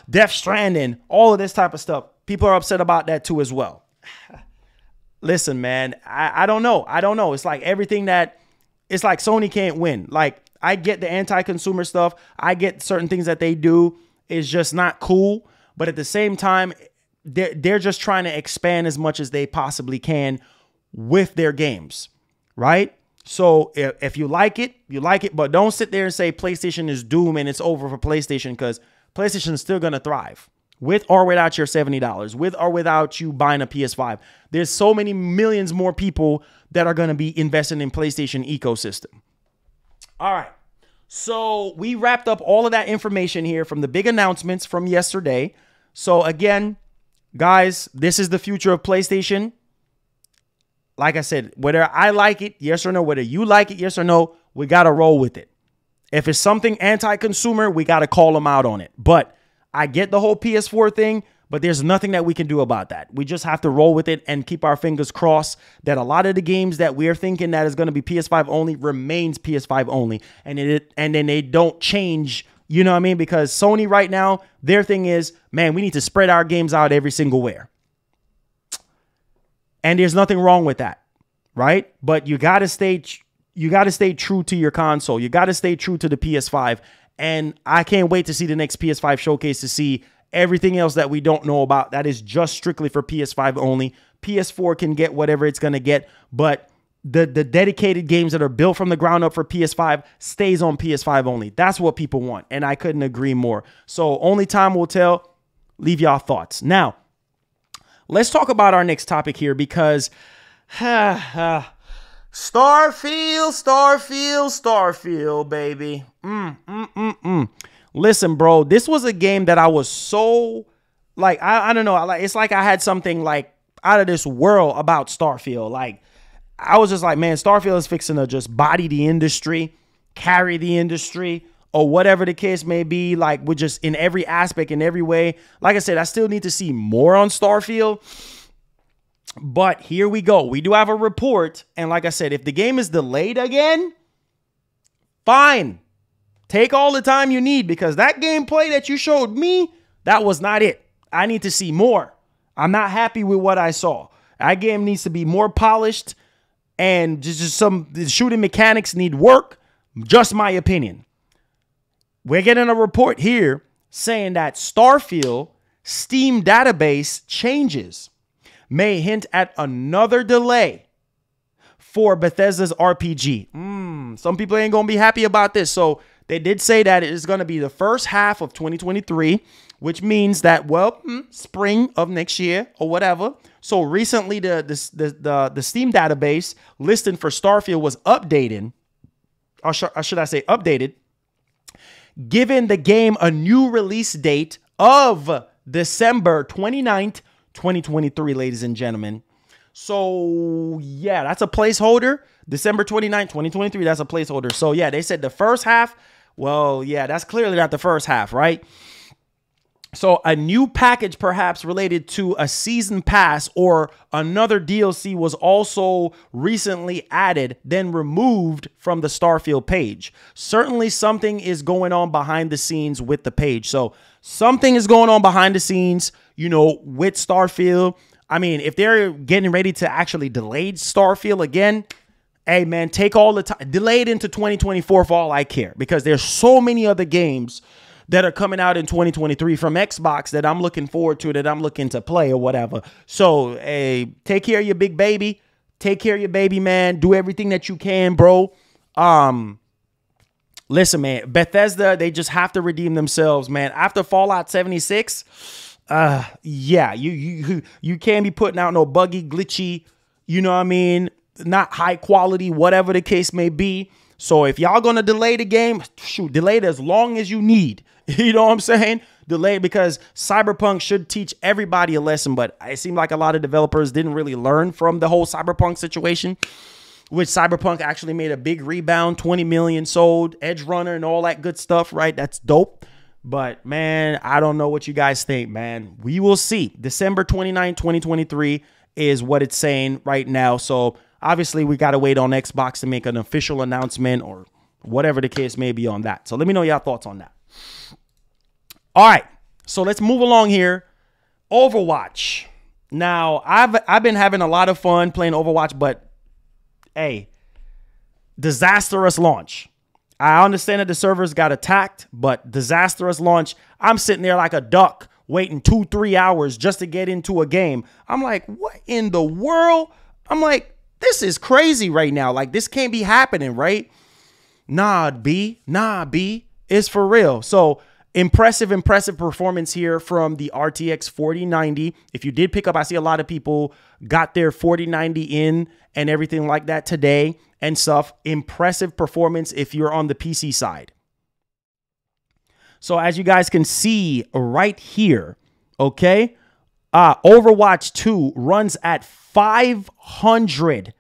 Death Stranding, all of this type of stuff. People are upset about that too as well. Listen, man, I don't know. I don't know. It's like everything that it's like Sony can't win. Like, I get the anti-consumer stuff. I get certain things that they do is just not cool. But at the same time, they're just trying to expand as much as they possibly can with their games, right? So if you like it, you like it. But don't sit there and say PlayStation is doomed and it's over for PlayStation, because PlayStation is still going to thrive. With or without your $70, with or without you buying a PS5. There's so many millions more people that are going to be investing in PlayStation ecosystem. All right. So we wrapped up all of that information here from the big announcements from yesterday. So again, guys, this is the future of PlayStation. Like I said, whether I like it, yes or no, whether you like it, yes or no, we got to roll with it. If it's something anti-consumer, we got to call them out on it. But I get the whole PS4 thing, but there's nothing that we can do about that. We just have to roll with it and keep our fingers crossed that a lot of the games that we're thinking that is going to be PS5 only remains PS5 only. And then they don't change, you know what I mean? Because Sony right now, their thing is, man, we need to spread our games out every single where. And there's nothing wrong with that, right? But you got to stay true to your console. You got to stay true to the PS5. And I can't wait to see the next PS5 showcase to see everything else that we don't know about. That is just strictly for PS5 only. PS4 can get whatever it's going to get, but the dedicated games that are built from the ground up for PS5 stays on PS5 only. That's what people want, and I couldn't agree more. So only time will tell. Leave y'all thoughts. Now, let's talk about our next topic here because Starfield, baby. Listen, bro, this was a game that I was so like, I don't know. It's like I had something like out of this world about Starfield. Like, I was just like, man, Starfield is fixing to just body the industry, carry the industry, or whatever the case may be. Like, we're just in every aspect, in every way. Like I said, I still need to see more on Starfield. But here we go. We do have a report. And like I said, if the game is delayed again, fine. Take all the time you need, because that gameplay that you showed me, that was not it. I need to see more. I'm not happy with what I saw. That game needs to be more polished, and just some shooting mechanics need work. Just my opinion. We're getting a report here saying that Starfield Steam database changes may hint at another delay for Bethesda's RPG. Some people ain't going to be happy about this. So they did say that it is going to be the first half of 2023, which means that, well, spring of next year or whatever. So recently the Steam database listing for Starfield was updated, or should I say updated, giving the game a new release date of December 29th, 2023, ladies and gentlemen. So, yeah, that's a placeholder. December 29th, 2023, that's a placeholder. So, yeah, they said the first half. Well, yeah, that's clearly not the first half, right? So a new package perhaps related to a season pass or another DLC was also recently added, then removed from the Starfield page. Certainly something is going on behind the scenes with the page. So something is going on behind the scenes, you know, with Starfield. I mean, if they're getting ready to actually delay Starfield again, hey, man, take all the time. Delayed into 2024 for all I care, because there's so many other games that are coming out in 2023 from Xbox that I'm looking forward to, that I'm looking to play or whatever. So, hey, take care of your big baby. Take care of your baby, man. Do everything that you can, bro. Listen, man, Bethesda, they just have to redeem themselves, man. After Fallout 76, yeah, you can't be putting out no buggy, glitchy, you know what I mean, not high quality, whatever the case may be. So if y'all gonna delay the game, shoot, delay it as long as you need. You know what I'm saying? Delay, because Cyberpunk should teach everybody a lesson, but it seemed like a lot of developers didn't really learn from the whole Cyberpunk situation, which Cyberpunk actually made a big rebound, 20 million sold, Edge Runner and all that good stuff, right? That's dope. But, man, I don't know what you guys think, man. We will see. December 29, 2023 is what it's saying right now. So, obviously, we got to wait on Xbox to make an official announcement or whatever the case may be on that. So, let me know your thoughts on that. All right. So, let's move along here. Overwatch. Now, I've been having a lot of fun playing Overwatch, but, hey, disastrous launch. I understand that the servers got attacked, but disastrous launch. I'm sitting there like a duck waiting 2-3 hours just to get into a game. I'm like, what in the world? I'm like, this is crazy right now. Like, this can't be happening, right? Nah, B. It's for real. So, impressive performance here from the RTX 4090. If you did pick up, I see a lot of people got their 4090 in and everything like that today and stuff. Impressive performance if you're on the PC side. So as you guys can see right here, okay, Overwatch 2 runs at 500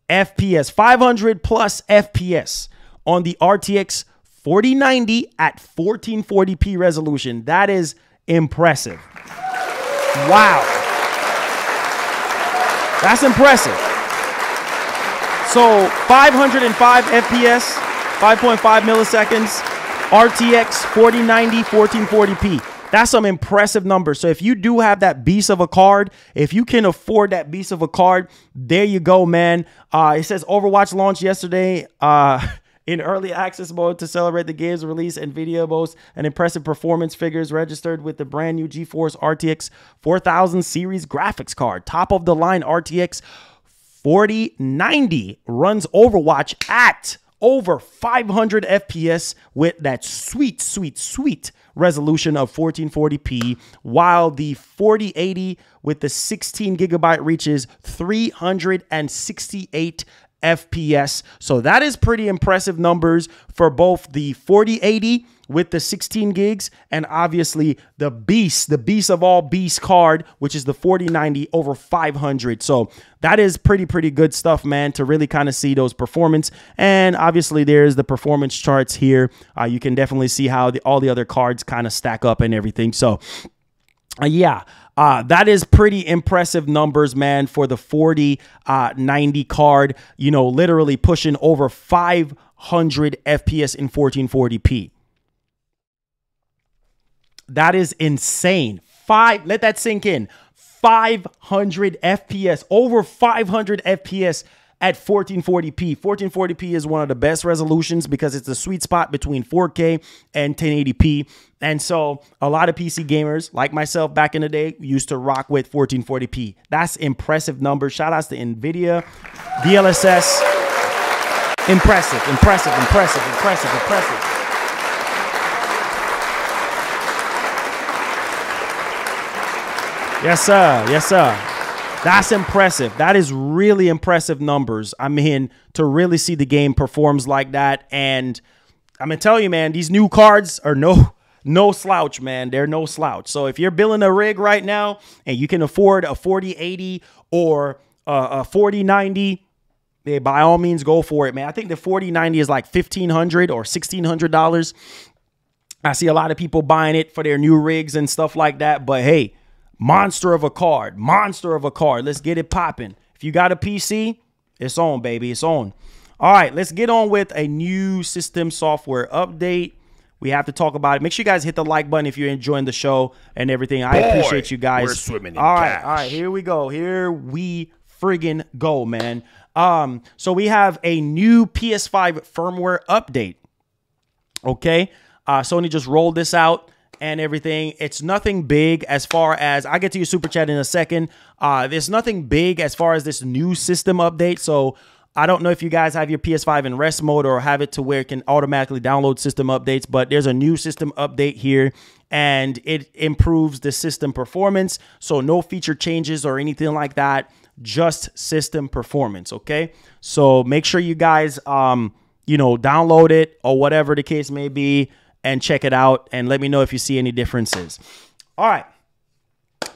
FPS, 500 plus FPS on the RTX 4090 at 1440p resolution. That is impressive. Wow. That's impressive. So 505 FPS, 5.5 milliseconds, RTX 4090, 1440p. That's some impressive numbers. So if you do have that beast of a card, if you can afford that beast of a card, there you go, man. It says Overwatch launched yesterday in early access mode to celebrate the game's release. NVIDIA boasts an impressive performance figures registered with the brand new GeForce RTX 4000 series graphics card. Top of the line RTX 4090 runs Overwatch at over 500 FPS with that sweet resolution of 1440p, while the 4080 with the 16 gigabyte reaches 368 FPS. So that is pretty impressive numbers for both the 4080 with the 16 gigs and obviously the beast of all beast card, which is the 4090 over 500. So that is pretty good stuff, man, to really kind of see those performance. And obviously there's the performance charts here. You can definitely see how all the other cards kind of stack up and everything. So yeah. That is pretty impressive numbers, man, for the 4090 card, you know, literally pushing over 500 FPS in 1440p. That is insane. Let that sink in. 500 FPS, over 500 FPS at 1440p. 1440p is one of the best resolutions because it's the sweet spot between 4K and 1080p. And so a lot of PC gamers like myself back in the day used to rock with 1440p. That's impressive numbers. Shout outs to NVIDIA, DLSS, Impressive, impressive, impressive, impressive, impressive. Yes, sir. Yes, sir. That's impressive. That is really impressive numbers. I mean, to really see the game performs like that. And I'm going to tell you, man, these new cards are no slouch, man. They're no slouch. So if you're building a rig right now and you can afford a 4080 or a 4090, by all means, go for it, man. I think the 4090 is like $1,500 or $1,600. I see a lot of people buying it for their new rigs and stuff like that. But hey, monster of a card, monster of a card. Let's get it popping. If you got a PC, it's on, baby. It's on. All right, let's get on with a new system software update. We have to talk about it. Make sure you guys hit the like button if you're enjoying the show and everything. I appreciate you guys. We're swimming in all cash. right, here we go. Here we friggin' go, man. So we have a new PS5 firmware update. Okay, Sony just rolled this out and everything. It's nothing big as far as, I get to your super chat in a second. There's nothing big as far as this new system update. So I don't know if you guys have your PS5 in rest mode or have it to where it can automatically download system updates, but there's a new system update here and it improves the system performance. So no feature changes or anything like that, just system performance. Okay. So make sure you guys, you know, download it or whatever the case may be and check it out and let me know if you see any differences. All right,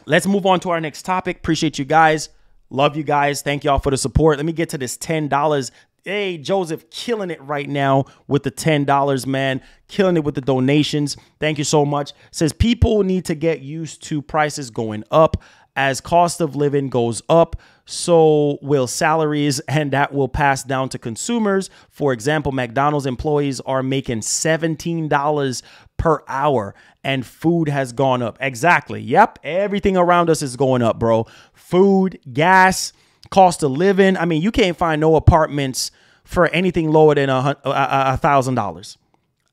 let's move on to our next topic. Appreciate you guys. Love you guys. Thank y'all for the support. Let me get to this $10. Hey, Joseph, killing it right now with the $10, man. Killing it with the donations. Thank you so much. Says people need to get used to prices going up. As cost of living goes up, so will salaries, and that will pass down to consumers. For example, McDonald's employees are making $17 per hour, and food has gone up. Exactly. Yep. Everything around us is going up, bro. Food, gas, cost of living. I mean, you can't find no apartments for anything lower than $1,000.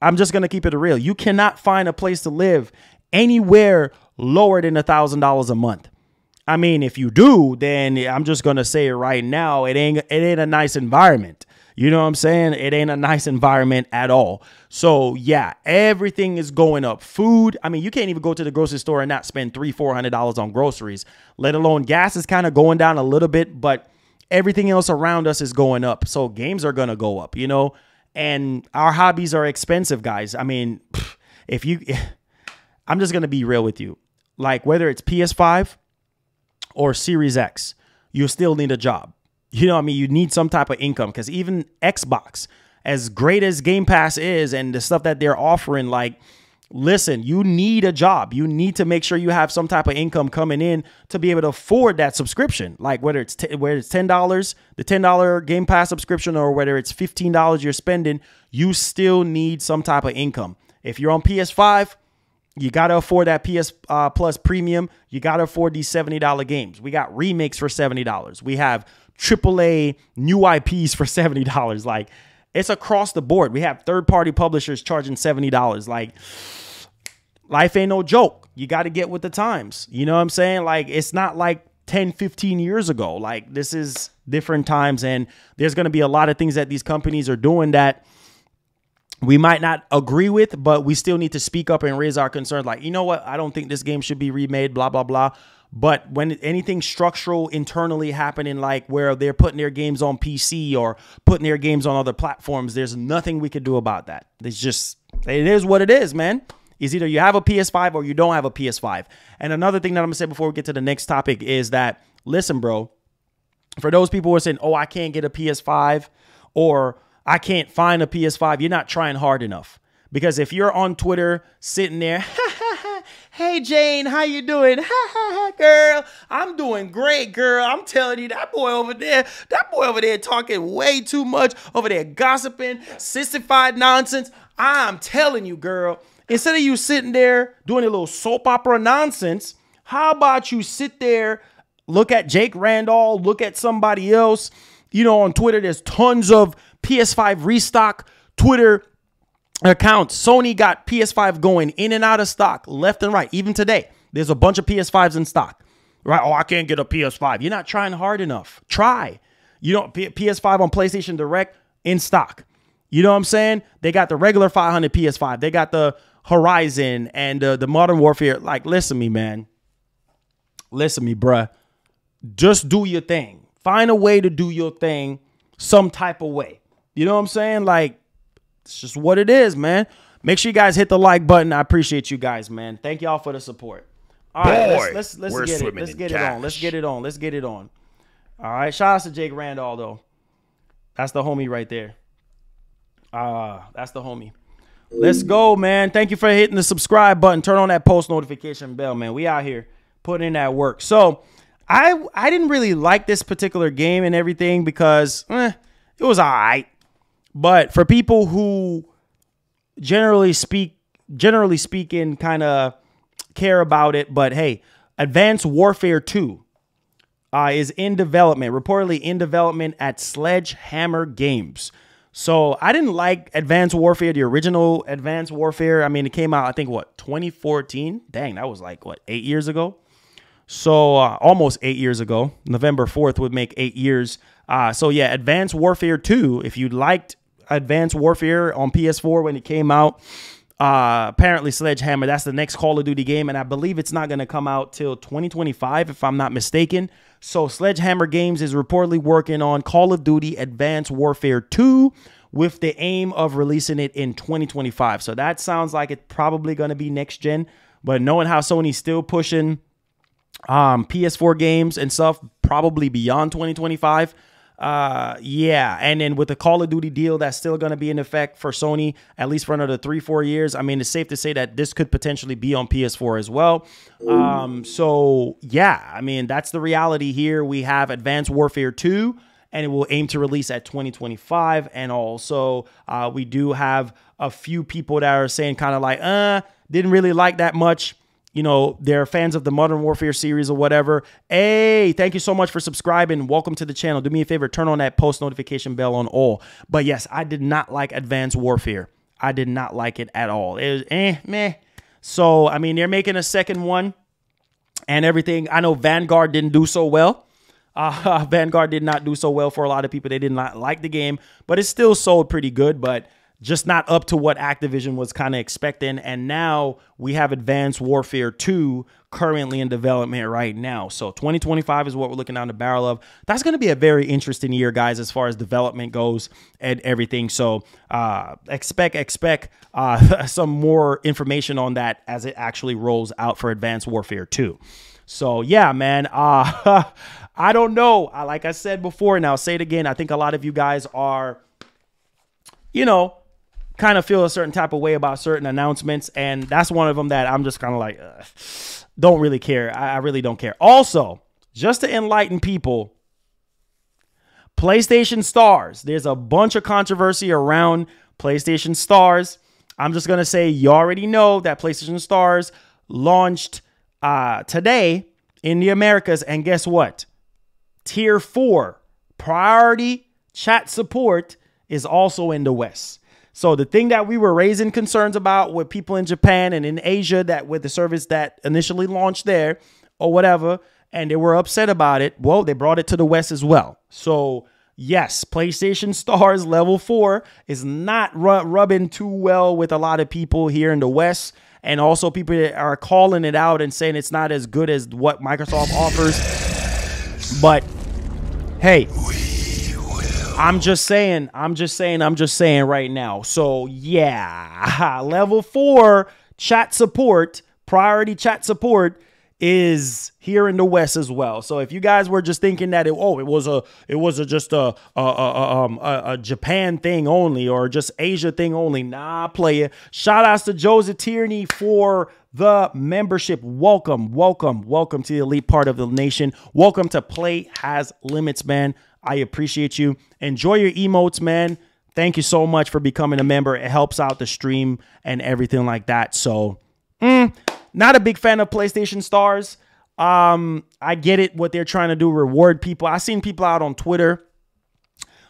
I'm just going to keep it real. You cannot find a place to live anywhere lower than $1,000 a month. I mean, if you do, then I'm just going to say it right now. It ain't a nice environment. You know what I'm saying? It ain't a nice environment at all. So yeah, everything is going up. Food. I mean, you can't even go to the grocery store and not spend $300-400 on groceries, let alone gas is kind of going down a little bit, but everything else around us is going up. So games are going to go up, you know, and our hobbies are expensive, guys. I mean, I'm just going to be real with you. Like whether it's PS5 or Series X, you still need a job. You know what I mean? You need some type of income because even Xbox, as great as Game Pass is and the stuff that they're offering, like, listen, you need a job. You need to make sure you have some type of income coming in to be able to afford that subscription. Like whether it's $10, the $10 Game Pass subscription, or whether it's $15 you're spending, you still need some type of income. If you're on PS5, you got to afford that PS Plus Premium. You got to afford these $70 games. We got remakes for $70. We have AAA new IPs for $70. Like, it's across the board. We have third-party publishers charging $70. Like, life ain't no joke. You got to get with the times. You know what I'm saying? Like, it's not like 10, 15 years ago. Like, this is different times, and there's going to be a lot of things that these companies are doing that we might not agree with, but we still need to speak up and raise our concerns. Like, you know what? I don't think this game should be remade, blah, blah, blah. But when anything structural internally happening, like where they're putting their games on PC or putting their games on other platforms, there's nothing we could do about that. It's just, it is what it is, man. It's either you have a PS5 or you don't have a PS5. And another thing that I'm going to say before we get to the next topic is that, listen, bro, for those people who are saying, oh, I can't get a PS5 or I can't find a PS5, you're not trying hard enough. Because if you're on Twitter sitting there, hey, Jane, how you doing? Girl, I'm doing great, girl. I'm telling you, that boy over there talking way too much, over there gossiping, sissified nonsense. I'm telling you, girl, instead of you sitting there doing a little soap opera nonsense, how about you sit there, look at Jake Randall, look at somebody else. You know, on Twitter, there's tons of PS5 restock Twitter accounts. Sony got PS5 going in and out of stock left and right. Even today, there's a bunch of PS5s in stock, right? Oh, I can't get a PS5. You're not trying hard enough. Try. You know, PS5 on PlayStation Direct, in stock. You know what I'm saying? They got the regular 500 PS5. They got the Horizon and the Modern Warfare. Like, listen to me, man. Listen to me, bruh. Just do your thing. Find a way to do your thing some type of way. You know what I'm saying? Like, it's just what it is, man. Make sure you guys hit the like button. I appreciate you guys, man. Thank y'all for the support. All right, let's get it. Let's get it on. Let's get it on. Let's get it on. All right. Shout out to Jake Randall, though. That's the homie right there. That's the homie. Let's go, man. Thank you for hitting the subscribe button. Turn on that post notification bell, man. We out here putting in that work. So I didn't really like this particular game and everything because it was all right. But for people who generally speaking, kind of care about it, but hey, Advanced Warfare 2 is in development, reportedly in development at Sledgehammer Games. So I didn't like Advanced Warfare, the original Advanced Warfare. I mean, it came out, I think, what, 2014? Dang, that was like, what, 8 years ago? So almost 8 years ago. November 4th would make 8 years. So yeah, Advanced Warfare 2, if you liked Advanced Warfare on PS4 when it came out, apparently Sledgehammer, that's the next Call of Duty game, and I believe it's not going to come out till 2025 if I'm not mistaken. So Sledgehammer Games is reportedly working on Call of Duty Advanced Warfare 2 with the aim of releasing it in 2025. So that sounds like it's probably going to be next gen, but knowing how Sony's still pushing PS4 games and stuff, probably beyond 2025. Yeah, and then with the Call of Duty deal that's still going to be in effect for Sony, at least for another 3-4 years, I mean, it's safe to say that this could potentially be on PS4 as well. So yeah, I mean, that's the reality here. We have Advanced Warfare 2, and it will aim to release at 2025. And also, we do have a few people that are saying kind of like, didn't really like that much. You know, they're fans of the Modern Warfare series or whatever. Hey, thank you so much for subscribing. Welcome to the channel. Do me a favor, turn on that post notification bell on all. But yes, I did not like Advanced Warfare. I did not like it at all. It was meh. So, I mean, they're making a second one and everything. I know Vanguard didn't do so well. Vanguard did not do so well for a lot of people. They did not like the game, but it still sold pretty good, but just not up to what Activision was kind of expecting. And now we have Advanced Warfare 2 currently in development right now. So 2025 is what we're looking down the barrel of. That's going to be a very interesting year, guys, as far as development goes and everything. So expect some more information on that as it actually rolls out for Advanced Warfare 2. So yeah, man, I don't know. Like I said before, and I'll say it again, I think a lot of you guys are, you know, kind of feel a certain type of way about certain announcements, and that's one of them that I'm just kind of like, don't really care. I really don't care. Also, just to enlighten people, PlayStation Stars, there's a bunch of controversy around PlayStation Stars. I'm just going to say you already know that PlayStation Stars launched today in the Americas, and guess what? Tier 4 priority chat support is also in the West. So the thing that we were raising concerns about with people in Japan and in Asia, that with the service that initially launched there or whatever, and they were upset about it, well, they brought it to the West as well. So yes, PlayStation Stars level 4 is not rubbing too well with a lot of people here in the West. And also people that are calling it out and saying it's not as good as what Microsoft offers. But hey, I'm just saying right now. So yeah, level 4 chat support, priority chat support is here in the West as well. So if you guys were just thinking that it was just a Japan thing only or just Asia thing only, nah, player. Shout outs to Joseph Tierney for the membership. Welcome to the elite part of the nation. Welcome to Play Has Limits, man. I appreciate you. Enjoy your emotes, man. Thank you so much for becoming a member. It helps out the stream and everything like that. So, not a big fan of PlayStation Stars. I get it, what they're trying to do, reward people. I've seen people out on Twitter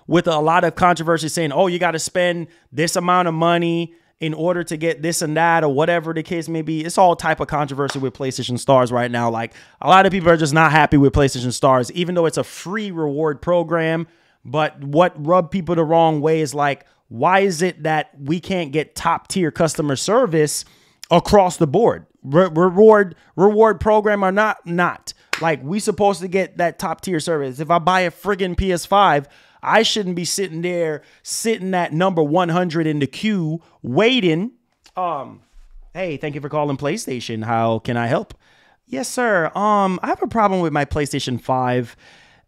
with a lot of controversy saying, oh, you got to spend this amount of money in order to get this and that, or whatever the case may be. It's all type of controversy with PlayStation Stars right now. Like, a lot of people are just not happy with PlayStation Stars, even though it's a free reward program. But what rubbed people the wrong way is like, why is it that we can't get top tier customer service across the board? Reward program or not. Like, we supposed to get that top tier service. If I buy a friggin' PS5, I shouldn't be sitting at number 100 in the queue waiting. Hey, thank you for calling PlayStation. How can I help? Yes, sir. I have a problem with my PlayStation 5,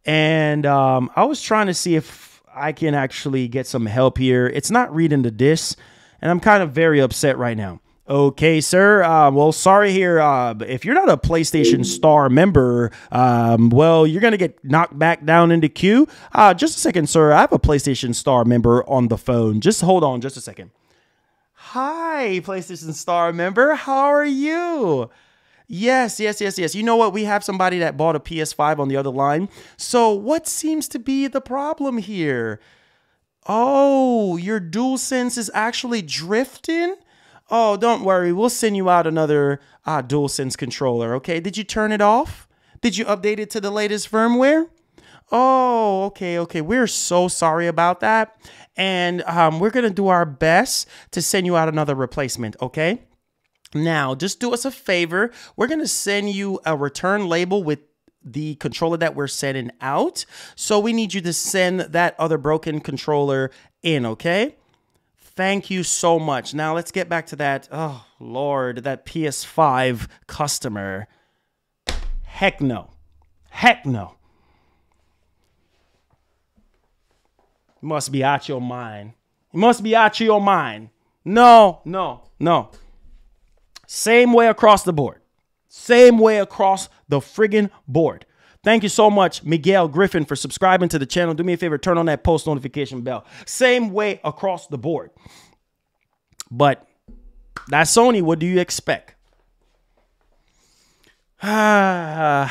and I was trying to see if I can actually get some help here. It's not reading the disc, and I'm kind of very upset right now. Okay, sir. Well, sorry here. If you're not a PlayStation Star member, well, you're going to get knocked back down in the queue. Just a second, sir. I have a PlayStation Star member on the phone. Just hold on just a second. Hi, PlayStation Star member. How are you? Yes. You know what? We have somebody that bought a PS5 on the other line. So what seems to be the problem here? Oh, your DualSense is actually drifting? Oh, don't worry. We'll send you out another DualSense controller, okay? Did you turn it off? Did you update it to the latest firmware? Oh, okay. We're so sorry about that. And we're going to do our best to send you out another replacement, okay? Now, just do us a favor. We're going to send you a return label with the controller that we're sending out. So we need you to send that other broken controller in, okay? Thank you so much. Now, let's get back to that. Oh, Lord, that PS5 customer. Heck no. Must be out your mind. No. Same way across the board. Same way across the friggin' board. Thank you so much, Miguel Griffin, for subscribing to the channel. Do me a favor, turn on that post notification bell. Same way across the board. But that's Sony. What do you expect? Yeah,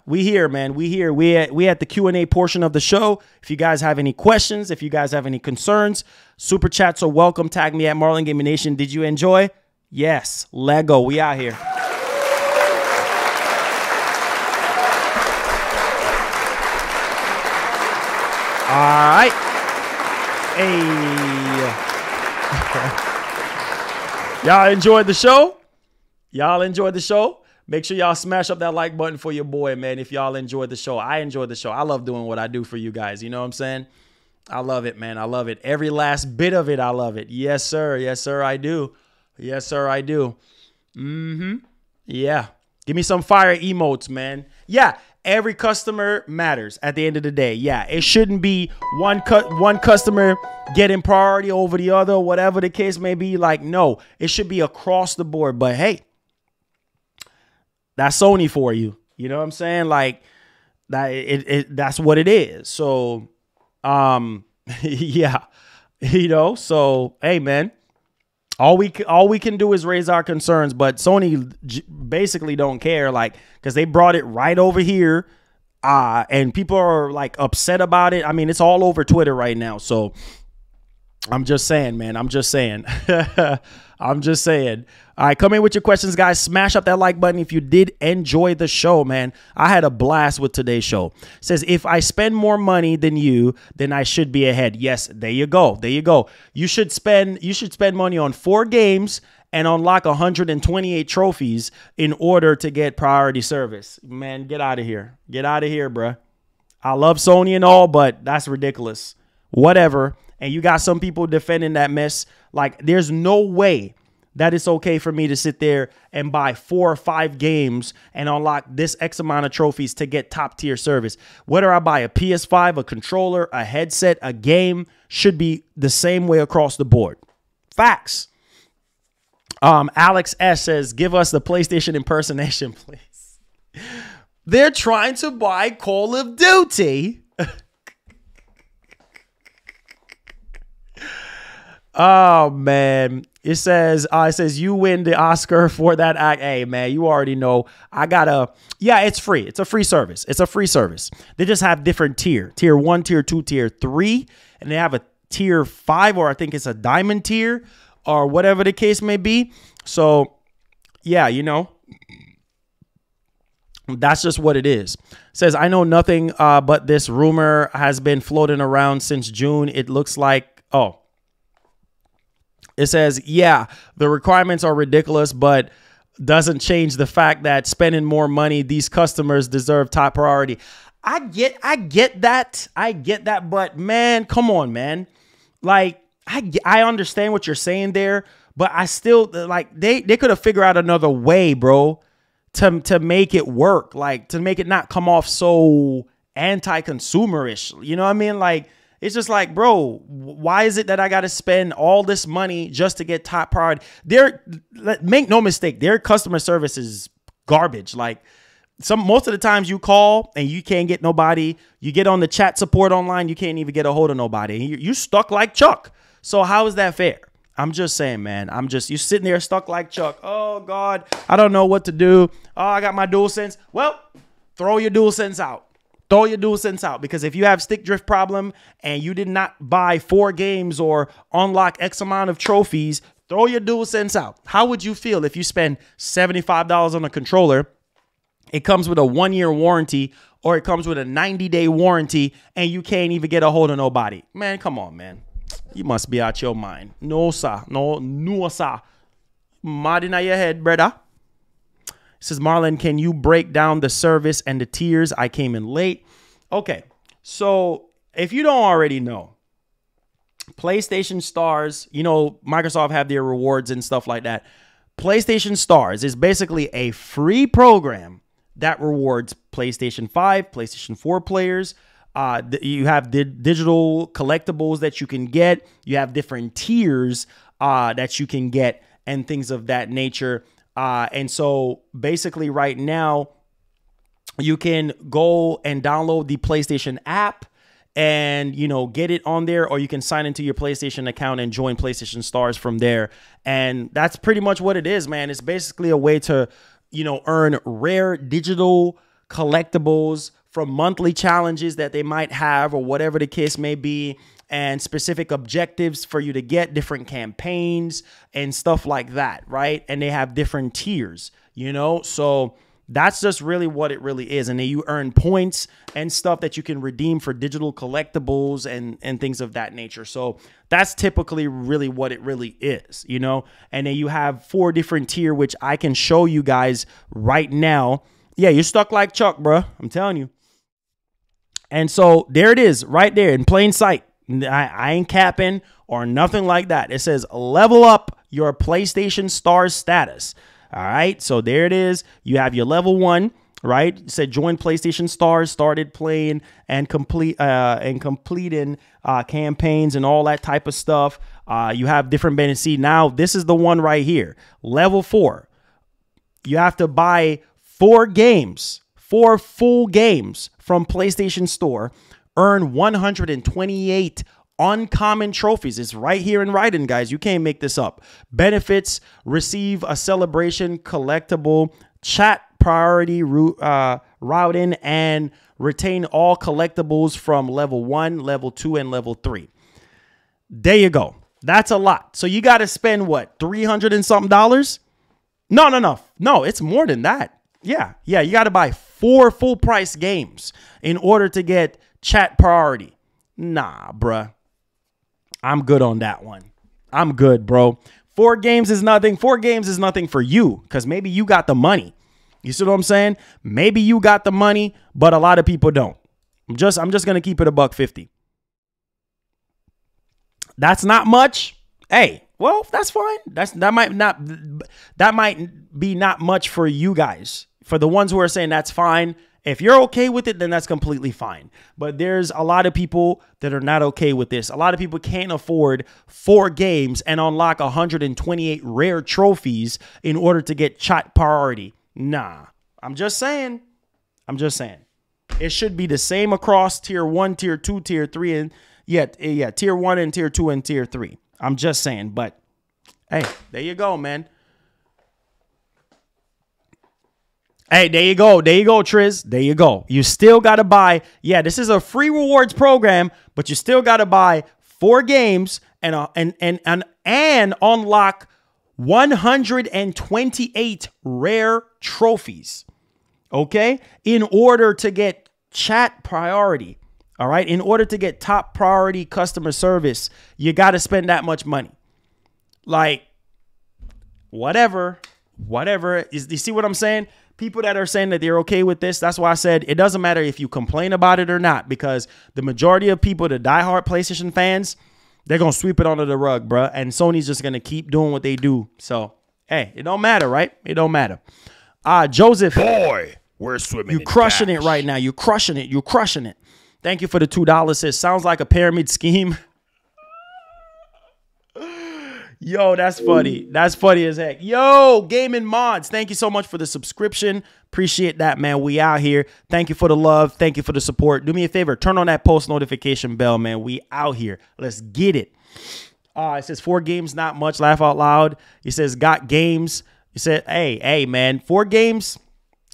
we here, man. We at the Q&A portion of the show. If you guys have any questions, if you guys have any concerns, super chats are welcome. Tag me at MarlonGamingNation. Did you enjoy? Yes. Lego. We out here. All right. Hey. Y'all enjoyed the show? Make sure y'all smash up that like button for your boy, man, if y'all enjoyed the show. I enjoyed the show. I love doing what I do for you guys. You know what I'm saying? I love it, man. I love it. Every last bit of it, I love it. Yes, sir. Yes, sir, I do. Yes, sir, I do. Yeah. Give me some fire emotes, man. Yeah. Every customer matters at the end of the day. Yeah, it shouldn't be one customer getting priority over the other, whatever the case may be. Like, no, it should be across the board. But hey, that's Sony for you. You know what I'm saying? Like, that's what it is. So, yeah, you know. So, hey, man. All we can do is raise our concerns, but Sony basically don't care, like, because they brought it right over here, and people are like upset about it. I mean, it's all over Twitter right now. So I'm just saying, man. I'm just saying. All right, come in with your questions, guys. Smash up that like button if you did enjoy the show, man. I had a blast with today's show. It says, if I spend more money than you, then I should be ahead. Yes, there you go. You should spend money on 4 games and unlock 128 trophies in order to get priority service. Man, get out of here. Get out of here, bruh. I love Sony and all, but that's ridiculous. Whatever. And you got some people defending that mess. Like, there's no way that it's okay for me to sit there and buy 4 or 5 games and unlock this X amount of trophies to get top tier service. Whether I buy a PS5, a controller, a headset, a game, should be the same way across the board. Facts. Alex S says, give us the PlayStation impersonation, please. They're trying to buy Call of Duty. Oh, man. It says you win the Oscar for that act. Hey, man, you already know. Yeah, it's free. It's a free service. They just have different tier 1, tier 2, tier 3, and they have a tier 5, or I think it's a diamond tier, or whatever the case may be. So, yeah, you know, That's just what it is. Says, I know nothing, but this rumor has been floating around since June. It looks like, it says, yeah, the requirements are ridiculous, but doesn't change the fact that spending more money, these customers deserve top priority. I get that. But man, come on, man. Like, I understand what you're saying there, but I still, like, they could have figured out another way, bro, to make it work, like to make it not come off so anti-consumerish. You know what I mean? Like, it's just like, bro, why is it that I got to spend all this money just to get top priority? Make no mistake, their customer service is garbage. Like, most of the times you call and you can't get nobody. You get on the chat support online, you can't even get a hold of nobody. You stuck like Chuck. So how is that fair? I'm just saying, man. You sitting there stuck like Chuck. Oh, God, I don't know what to do. Oh, I got my DualSense. Well, throw your DualSense out. Throw your DualSense out, because if you have stick drift problem and you did not buy 4 games or unlock X amount of trophies, throw your DualSense out. How would you feel if you spend $75 on a controller? It comes with a 1-year warranty, or it comes with a 90-day warranty, and you can't even get a hold of nobody. Man, come on, man. You must be out your mind. No, sir. No, sir. Mad in your head, brother. It says, Marlon, can you break down the service and the tiers? I came in late. Okay, so if you don't already know, PlayStation Stars, you know, Microsoft have their rewards and stuff like that. PlayStation Stars is basically a free program that rewards PlayStation 5, PlayStation 4 players. You have digital collectibles that you can get. You have different tiers that you can get and things of that nature. And so basically right now, you can go and download the PlayStation app and, you know, get it on there, or you can sign into your PlayStation account and join PlayStation Stars from there. And that's pretty much what it is, man. It's basically a way to, you know, earn rare digital collectibles from monthly challenges that they might have, or whatever the case may be, and specific objectives for you to get, different campaigns and stuff like that, right? And they have different tiers, you know? So that's just really what it really is. And then you earn points and stuff that you can redeem for digital collectibles and things of that nature. So that's typically really what it really is, you know? And then you have 4 different tier, which I can show you guys right now. Yeah, you're stuck like Chuck, bro. I'm telling you. And so there it is right there in plain sight. I ain't capping or nothing like that. It says level up your PlayStation Stars status. All right. So there it is. You have your level 1, right? It said join PlayStation Stars, started playing and completing campaigns and all that type of stuff. You have different benefits. See, now this is the one right here. Level 4. You have to buy 4 games, 4 full games from PlayStation Store, earn 128 uncommon trophies. It's right here in writing, guys. You can't make this up. Benefits: receive a celebration collectible, chat priority routing, and retain all collectibles from level 1, level 2, and level 3. There you go. That's a lot. So you got to spend what, $300 and something? No, it's more than that. Yeah, you got to buy 4 full price games in order to get chat priority. Nah, bruh. I'm good on that one. I'm good, bro. 4 games is nothing. 4 games is nothing for you, because maybe you got the money. You see what I'm saying? Maybe you got the money, but a lot of people don't. I'm just going to keep it $150. That's not much. Hey, well, that's fine. That might be not much for you guys. For the ones who are saying that's fine, if you're okay with it, then that's completely fine. But there's a lot of people that are not okay with this. A lot of people can't afford 4 games and unlock 128 rare trophies in order to get chat priority. Nah, I'm just saying. It should be the same across tier 1, tier 2, tier 3, and tier 1 and tier 2 and tier 3. I'm just saying, but hey, there you go, man. Hey, there you go, Triz. There you go. You still got to buy. Yeah, this is a free rewards program, but you still got to buy 4 games and unlock 128 rare trophies. Okay. In order to get chat priority. All right. In order to get top priority customer service, you got to spend that much money. Like, whatever. You see what I'm saying? People that are saying that they're okay with this, that's why I said it doesn't matter if you complain about it or not, because the majority of people, the diehard PlayStation fans, they're going to sweep it under the rug, bruh. And Sony's just going to keep doing what they do. So, hey, it don't matter, right? It don't matter. Joseph. Boy, we're swimming. You're crushing it right now. You're crushing it. You're crushing it. Thank you for the $2. Says, sounds like a pyramid scheme. Yo, that's funny. That's funny as heck. Yo, Gaming Mods, thank you so much for the subscription. Appreciate that, man. We out here. Thank you for the love. Thank you for the support. Do me a favor. Turn on that post notification bell, man. We out here. Let's get it. It says 4 games, not much. Laugh out loud. He says, got games. He said, hey, man, 4 games.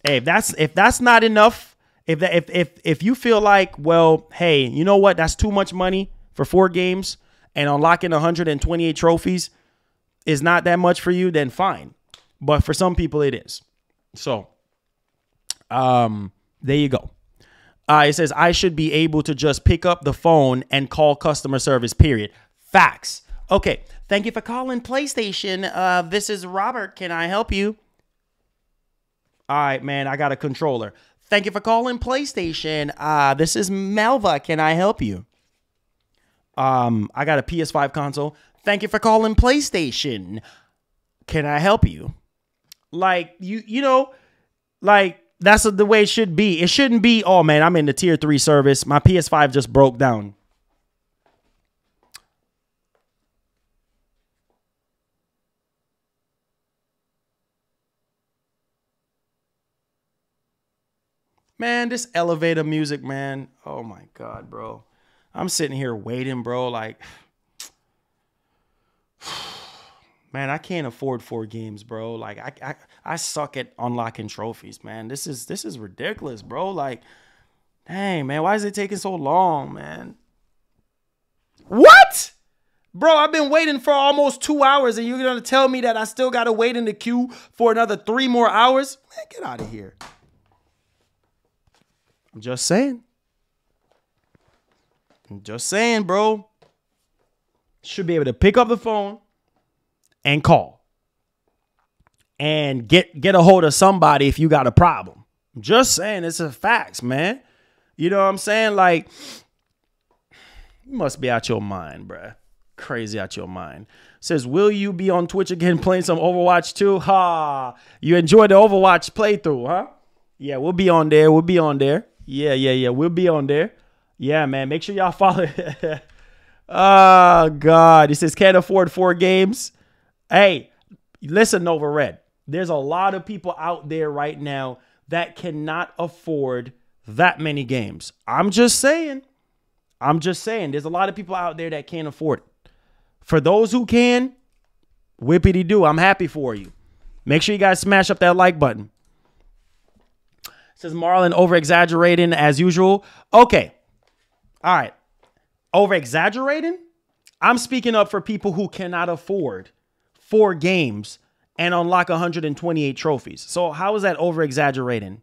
Hey, if that's not enough, if you feel like, well, hey, you know what? That's too much money for 4 games. And unlocking 128 trophies is not that much for you, then fine. But for some people, it is. So, there you go. It says, I should be able to just pick up the phone and call customer service, period. Facts. Okay. Thank you for calling PlayStation. This is Robert. Can I help you? All right, man. I got a controller. Thank you for calling PlayStation. This is Melva. Can I help you? I got a PS5 console. Thank you for calling PlayStation. Can I help you? Like, you know, like, that's the way it should be. It shouldn't be, oh, man, I'm in the tier 3 service. My PS5 just broke down. Man, this elevator music, man. Oh, my God, bro. I'm sitting here waiting, bro. Like, man, I can't afford 4 games, bro. Like, I suck at unlocking trophies, man. This is ridiculous, bro. Like, dang, man, why is it taking so long, man? What? Bro, I've been waiting for almost 2 hours, and you're going to tell me that I still got to wait in the queue for another 3 more hours? Man, get out of here. I'm just saying. I'm just saying, bro. Should be able to pick up the phone and call. And get a hold of somebody if you got a problem. I'm just saying, it's a facts, man. You know what I'm saying? Like, you must be out your mind, bruh. Crazy out your mind. Says, will you be on Twitch again playing some Overwatch 2? Ha! You enjoyed the Overwatch playthrough, huh? Yeah, we'll be on there. We'll be on there. Yeah. We'll be on there. Yeah, man. Make sure y'all follow. Oh, God. He says, can't afford 4 games. Hey, listen, Nova Red. There's a lot of people out there right now that cannot afford that many games. I'm just saying. There's a lot of people out there that can't afford it. For those who can, whippity-doo. I'm happy for you. Make sure you guys smash up that like button. Says Marlon, over-exaggerating as usual. Okay. All right. Over-exaggerating? I'm speaking up for people who cannot afford 4 games and unlock 128 trophies. So how is that over-exaggerating?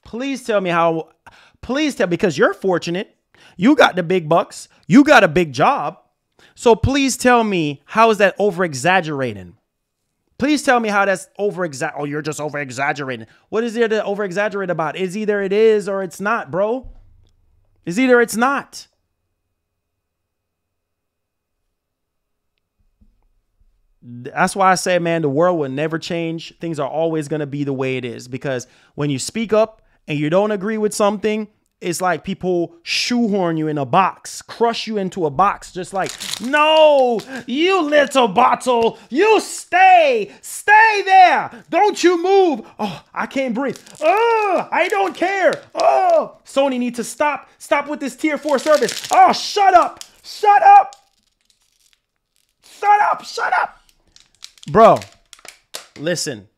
Please tell me how. Please tell, because you're fortunate. You got the big bucks. You got a big job. So please tell me, how is that over-exaggerating? Please tell me how that's over-exaggerating. Oh, you're just over-exaggerating. What is there to over-exaggerate about? It's either it is or it's not, bro. It's either it's not. That's why I say, man, the world will never change. Things are always going to be the way it is. Because when you speak up and you don't agree with something, it's like people shoehorn you in a box, crush you into a box, just like, no, you little bottle, you stay there. Don't you move. Oh, I can't breathe. Oh, I don't care. Oh, Sony needs to stop with this tier 4 service. Oh, shut up. Bro, listen,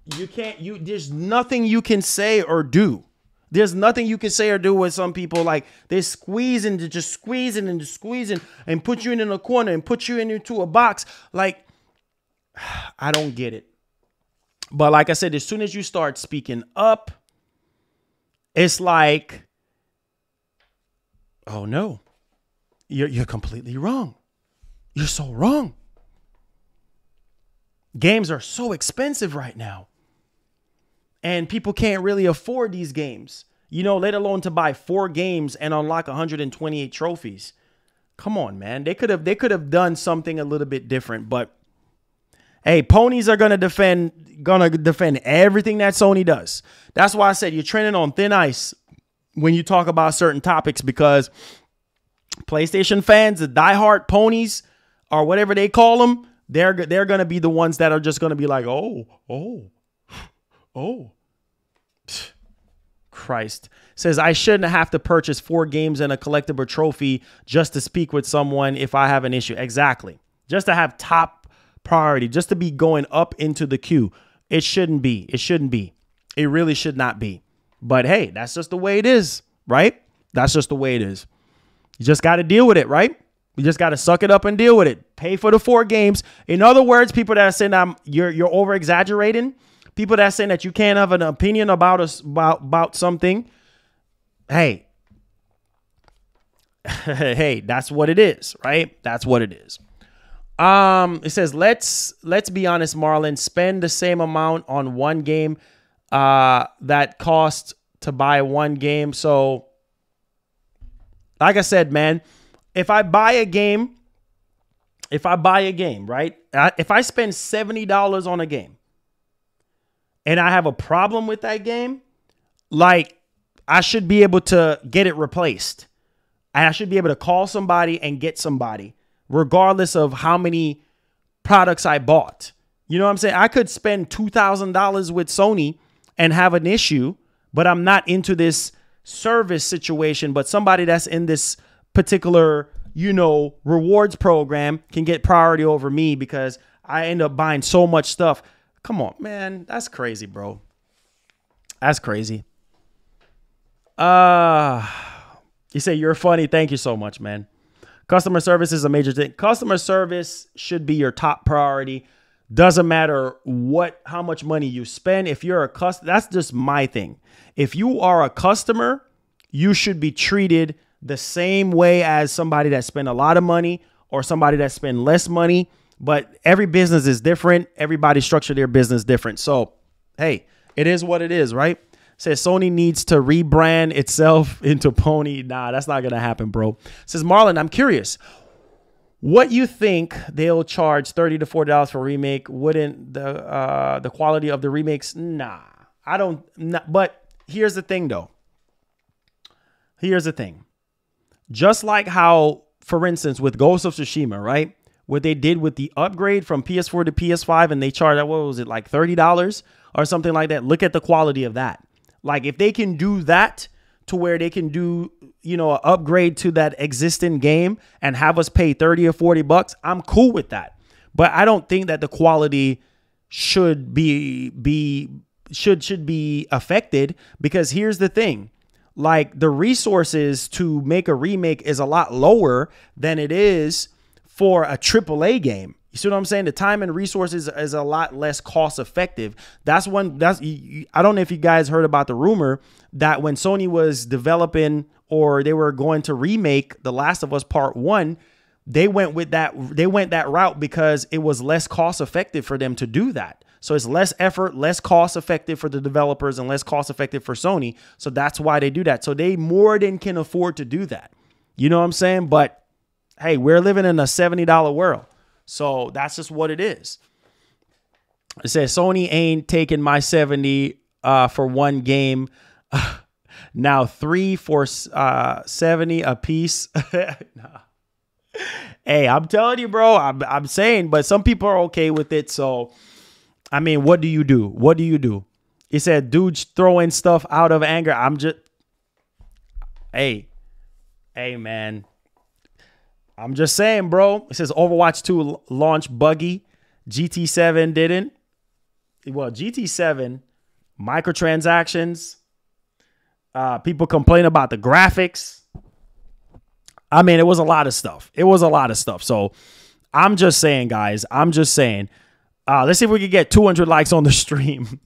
there's nothing you can say or do. There's nothing you can say or do with some people. Like, they're squeezing and put you in a corner and put you into a box. Like, I don't get it. But like I said, as soon as you start speaking up, It's like, oh no, you're completely wrong. You're so wrong. Games are so expensive right now. And people can't really afford these games, you know, let alone to buy 4 games and unlock 128 trophies. Come on, man. They could have done something a little bit different, but hey, ponies are gonna defend everything that Sony does. That's why I said you're trending on thin ice when you talk about certain topics, because PlayStation fans, the diehard ponies or whatever they call them, they're gonna be the ones that are just gonna be like, oh. Christ. Says, I shouldn't have to purchase 4 games and a collectible trophy just to speak with someone if I have an issue. Exactly. Just to have top priority, just to be going up into the queue. It shouldn't be. It shouldn't be. It really should not be. But hey, that's just the way it is, right? That's just the way it is. You just got to deal with it, right? You just got to suck it up and deal with it. Pay for the 4 games. In other words, people that are saying you're over exaggerating, people that are saying that you can't have an opinion about something. Hey, hey, that's what it is, right? That's what it is. It says, let's be honest, Marlon, spend the same amount on one game that costs to buy one game. So like I said, man, if I buy a game, right? If I spend $70 on a game and I have a problem with that game, like, I should be able to get it replaced. And I should be able to call somebody and get somebody, regardless of how many products I bought. You know what I'm saying? I could spend $2,000 with Sony and have an issue, but I'm not into this service situation. But somebody that's in this particular, you know, rewards program can get priority over me because I end up buying so much stuff. Come on, man. That's crazy, bro. That's crazy. You say you're funny. Thank you so much, man. Customer service is a major thing. Customer service should be your top priority. Doesn't matter how much money you spend. If you're a customer, that's just my thing. If you are a customer, you should be treated the same way as somebody that spent a lot of money or somebody that spent less money. But every business is different. Everybody structure their business different. So, hey, it is what it is, right? Says Sony needs to rebrand itself into Pony. Nah, that's not going to happen, bro. Says Marlon, I'm curious. What you think they'll charge $30 to $40 for a remake? Wouldn't the quality of the remakes? Nah, I don't. But here's the thing, though. Here's the thing. Just like how, for instance, with Ghost of Tsushima, right? What they did with the upgrade from PS4 to PS5 and they charged, what was it, like $30 or something like that? Look at the quality of that. Like, if they can do that to where they can do, you know, an upgrade to that existing game and have us pay 30 or 40 bucks, I'm cool with that. But I don't think that the quality should be affected, because here's the thing. Like, the resources to make a remake is a lot lower than it is for a AAA game. You see what I'm saying? The time and resources is a lot less cost effective. I don't know if you guys heard about the rumor that when Sony was developing, or they were going to remake The Last of Us Part 1, they went that route because it was less cost effective for them to do that. So it's less effort, less cost effective for the developers and less cost effective for Sony. So that's why they do that. So they more than can afford to do that. You know what I'm saying? But hey, we're living in a $70 world. So that's just what it is. It says Sony ain't taking my 70 for one game. Now 3 for 70 a piece. Nah. Hey, I'm telling you, bro. I'm saying, but some people are okay with it. So, I mean, what do you do? What do you do? He said, dudes throwing stuff out of anger. Hey, man. I'm just saying, bro. It says Overwatch 2 launched buggy. GT7 didn't. Well, GT7, microtransactions. People complain about the graphics. I mean, it was a lot of stuff. So I'm just saying, guys. I'm just saying. Let's see if we can get 200 likes on the stream.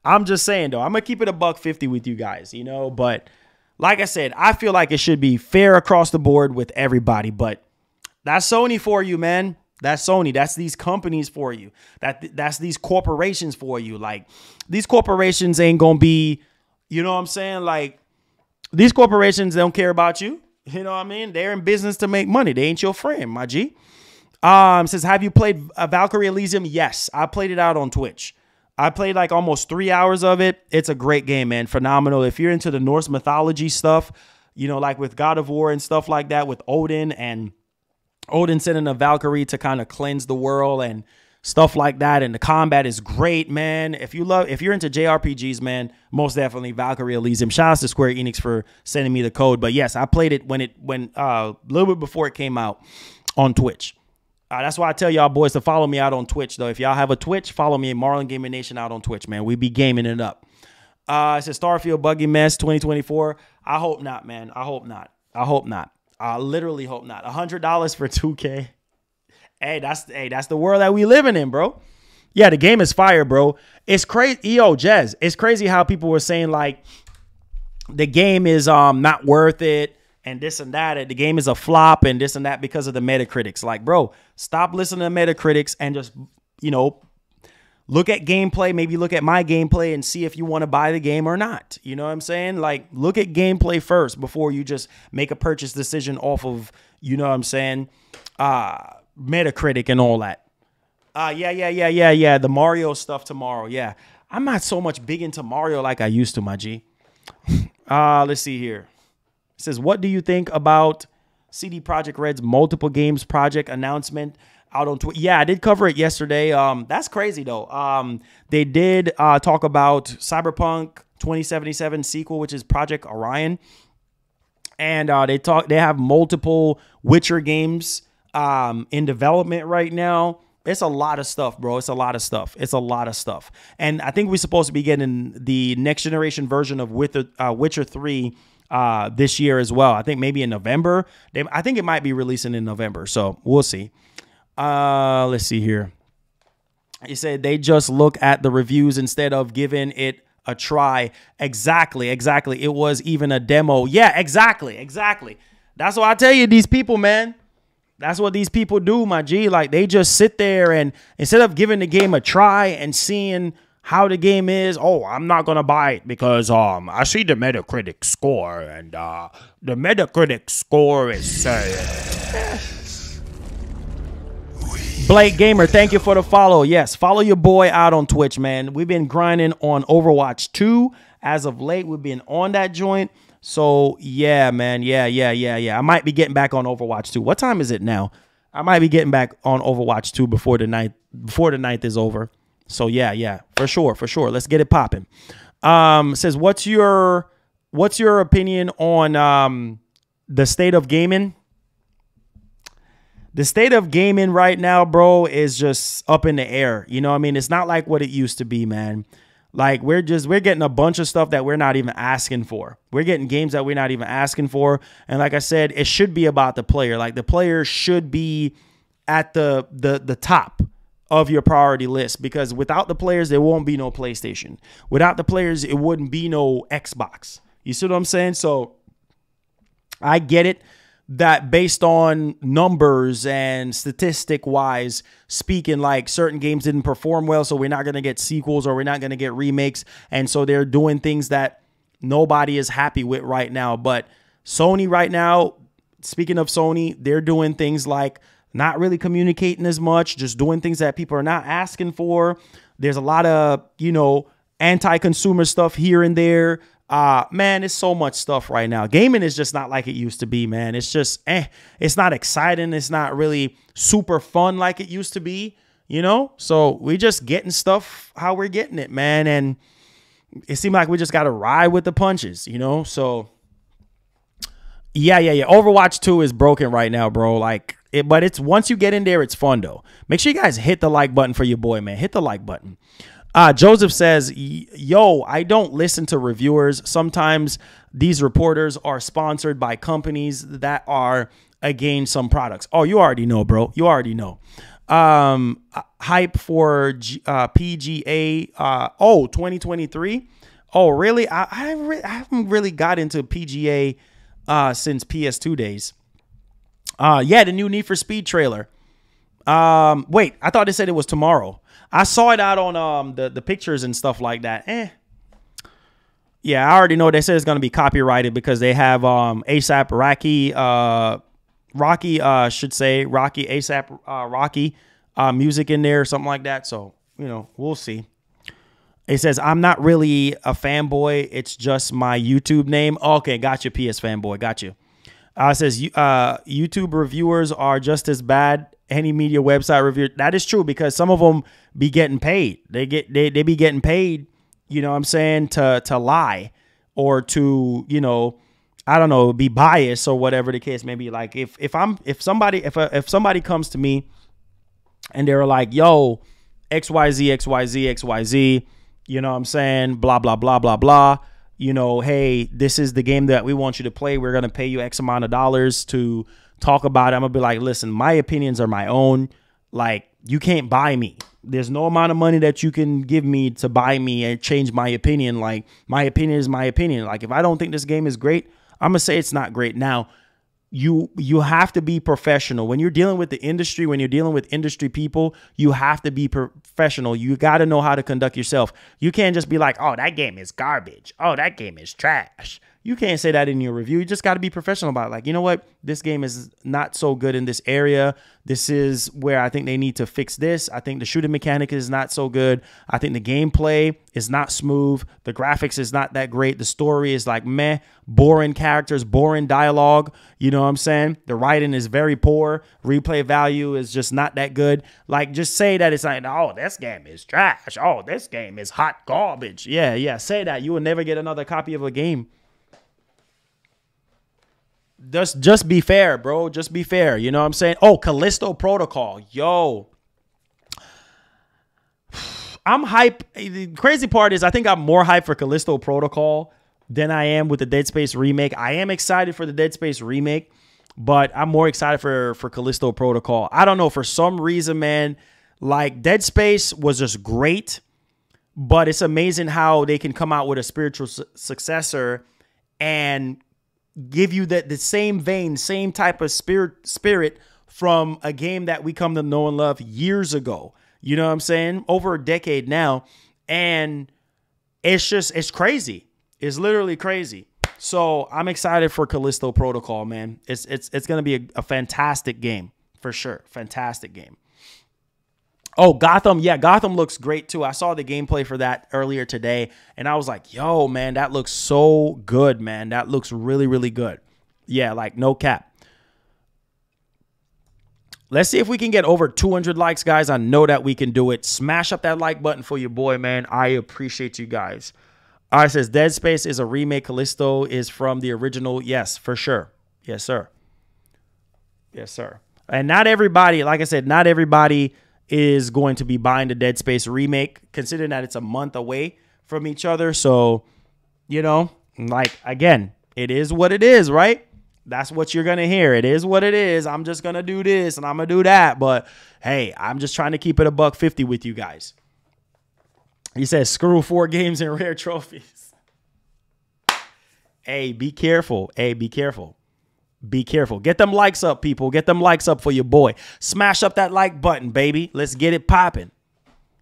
I'm just saying, though, I'm going to keep it a $150 with you guys, you know, but like I said, I feel like it should be fair across the board with everybody, but that's Sony for you, man. That's Sony. That's these companies for you. That's these corporations for you. Like, these corporations ain't going to be, you know what I'm saying? Like, these corporations don't care about you. You know what I mean? They're in business to make money. They ain't your friend, my G. Says, have you played Valkyrie Elysium? Yes, I played it out on Twitch. I played like almost 3 hours of it. It's a great game, man. Phenomenal. If you're into the Norse mythology stuff, you know, like with God of War and stuff like that, with Odin and Odin sending a Valkyrie to kind of cleanse the world and stuff like that. And the combat is great, man. If you're into JRPGs, man, most definitely Valkyrie Elysium. Shout out to Square Enix for sending me the code. But yes, I played it when a little bit before it came out on Twitch. That's why I tell y'all boys to follow me out on Twitch, though. If y'all have a Twitch, follow me at MarlonGamingNation out on Twitch, man. We be gaming it up. It says Starfield Buggy Mess 2024. I hope not, man. I hope not. I hope not. I literally hope not. $100 for 2K. Hey, that's the world that we living in, bro. Yeah, the game is fire, bro. It's crazy. Yo, Jez, it's crazy how people were saying like the game is not worth it and this and that. The game is a flop and this and that because of the Metacritics. Like, bro, stop listening to Metacritics and just, you know, look at gameplay. Maybe look at my gameplay and see if you want to buy the game or not. You know what I'm saying? Like, look at gameplay first before you just make a purchase decision off of, you know what I'm saying, Metacritic and all that. Yeah. The Mario stuff tomorrow. Yeah. I'm not so much big into Mario like I used to, my G. Let's see here. It says, what do you think about CD Projekt Red's multiple games project announcement out on Twitter? Yeah, I did cover it yesterday. That's crazy, though. They did talk about Cyberpunk 2077 sequel, which is Project Orion. And they have multiple Witcher games in development right now. It's a lot of stuff, bro. It's a lot of stuff. And I think we're supposed to be getting the next generation version of Witcher 3 this year as well. I think maybe in November. I think it might be releasing in November. So we'll see. Let's see here. He said they just look at the reviews instead of giving it a try. Exactly. It was even a demo. Yeah, exactly. That's why I tell you, these people, man. That's what these people do, my G. Like, they just sit there and instead of giving the game a try and seeing how the game is, oh, I'm not going to buy it because I see the Metacritic score and the Metacritic score is Blake Gamer, thank you for the follow. Yes, follow your boy out on Twitch, man. We've been grinding on Overwatch 2 as of late. We've been on that joint. So, yeah, man. Yeah. I might be getting back on Overwatch 2. What time is it now? I might be getting back on Overwatch 2 before the night is over. So, yeah, for sure. Let's get it popping. Says, what's your opinion on the state of gaming? The state of gaming right now, bro, is just up in the air. You know what I mean? It's not like what it used to be, man. Like, we're getting a bunch of stuff that we're not even asking for. We're getting games that we're not even asking for. And like I said, it should be about the player. Like, the player should be at the top of your priority list, because without the players, there won't be no PlayStation. Without the players, it wouldn't be no Xbox. You see what I'm saying? So I get it that based on numbers and statistic wise speaking, like certain games didn't perform well, so we're not going to get sequels or we're not going to get remakes. And so they're doing things that nobody is happy with right now. But Sony right now, speaking of Sony, they're doing things like not really communicating as much, just doing things that people are not asking for. There's a lot of, anti-consumer stuff here and there. Man, it's so much stuff right now. Gaming is just not like it used to be, man. It's just, it's not exciting. It's not really super fun like it used to be, So we just getting stuff how we're getting it, man. And it seemed like we just got to ride with the punches, So yeah. Overwatch 2 is broken right now, bro. But it's once you get in there, it's fun though. Make sure you guys hit the like button for your boy, man. Hit the like button. Joseph says, yo, I don't listen to reviewers. Sometimes these reporters are sponsored by companies that are against some products. Oh, you already know, bro. You already know. Hype for PGA 2023. Oh, really? I haven't really got into PGA since PS2 days. Yeah, the new Need for Speed trailer. Wait, I thought they said it was tomorrow. I saw it out on the pictures and stuff like that. Yeah, I already know they said it's gonna be copyrighted because they have ASAP Rocky ASAP Rocky music in there or something like that. So, you know, we'll see. It says, I'm not really a fanboy. It's just my YouTube name. Okay, got you, PS fanboy. Got you. It says, YouTube reviewers are just as bad. Any media website reviewer. That is true because some of them be getting paid. They be getting paid, you know what I'm saying, to lie or to, you know, I don't know, be biased or whatever the case may be. Like if somebody comes to me and they're like, yo, XYZ, you know what I'm saying, blah, blah, blah, blah, blah. You know, hey, this is the game that we want you to play. We're going to pay you X amount of dollars to talk about it. I'm going to be like, listen, my opinions are my own. Like, you can't buy me. There's no amount of money that you can give me to buy me and change my opinion. Like, my opinion is my opinion. Like, if I don't think this game is great, I'm going to say it's not great. Now, you have to be professional. When you're dealing with the industry, when you're dealing with industry people, you have to be professional. You got to know how to conduct yourself. You can't just be like, oh, that game is garbage. Oh, that game is trash. You can't say that in your review. You just got to be professional about it. Like, you know what? This game is not so good in this area. This is where I think they need to fix this. I think the shooting mechanic is not so good. I think the gameplay is not smooth. The graphics is not that great. The story is like meh, boring characters, boring dialogue. You know what I'm saying? The writing is very poor. Replay value is just not that good. Like, just say that it's like, oh, this game is trash. Oh, this game is hot garbage. Yeah. Say that. You will never get another copy of a game. Just be fair, bro. Just be fair. You know what I'm saying? Oh, Callisto Protocol. Yo. I'm hype. The crazy part is I think I'm more hype for Callisto Protocol than I am with the Dead Space remake. I am excited for the Dead Space remake, but I'm more excited for Callisto Protocol. I don't know. For some reason, man, like Dead Space was just great, but it's amazing how they can come out with a spiritual successor and give you the same vein, same type of spirit from a game that we come to know and love years ago. You know what I'm saying? Over a decade now. And it's crazy. It's literally crazy. So I'm excited for Callisto Protocol, man. It's going to be a fantastic game for sure. Fantastic game. Oh, Gotham. Yeah, Gotham looks great too. I saw the gameplay for that earlier today, and I was like, yo, man, that looks so good, man. That looks really, really good. Yeah, like no cap. Let's see if we can get over 200 likes, guys. I know that we can do it. Smash up that like button for your boy, man. I appreciate you guys. All right, it says Dead Space is a remake. Callisto is from the original. Yes, for sure. Yes, sir. Yes, sir. And not everybody, like I said, not everybody is going to be buying the Dead Space remake, considering that it's a month away from each other. So, you know, like, again, it is what it is, right? That's what you're going to hear. It is what it is. I'm just going to do this and I'm going to do that. But, hey, I'm just trying to keep it $150 with you guys. He says, screw 4 games and rare trophies. Hey, be careful. Hey, be careful. Be careful. Get them likes up, people. Get them likes up for your boy. Smash up that like button, baby. Let's get it popping.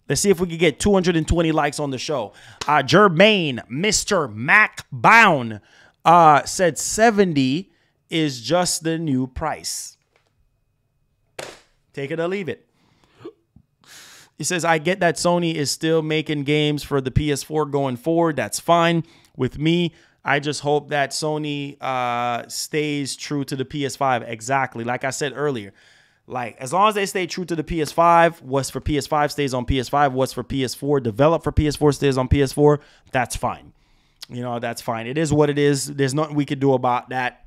Let's see if we can get 220 likes on the show. Jermaine, Mr. Mac Bound, said 70 is just the new price. Take it or leave it. He says, I get that Sony is still making games for the PS4 going forward. That's fine with me. I just hope that Sony stays true to the PS5. Exactly. Like I said earlier, like as long as they stay true to the PS5, what's for PS5 stays on PS5. What's for PS4, developed for PS4 stays on PS4. That's fine. You know, that's fine. It is what it is. There's nothing we can do about that.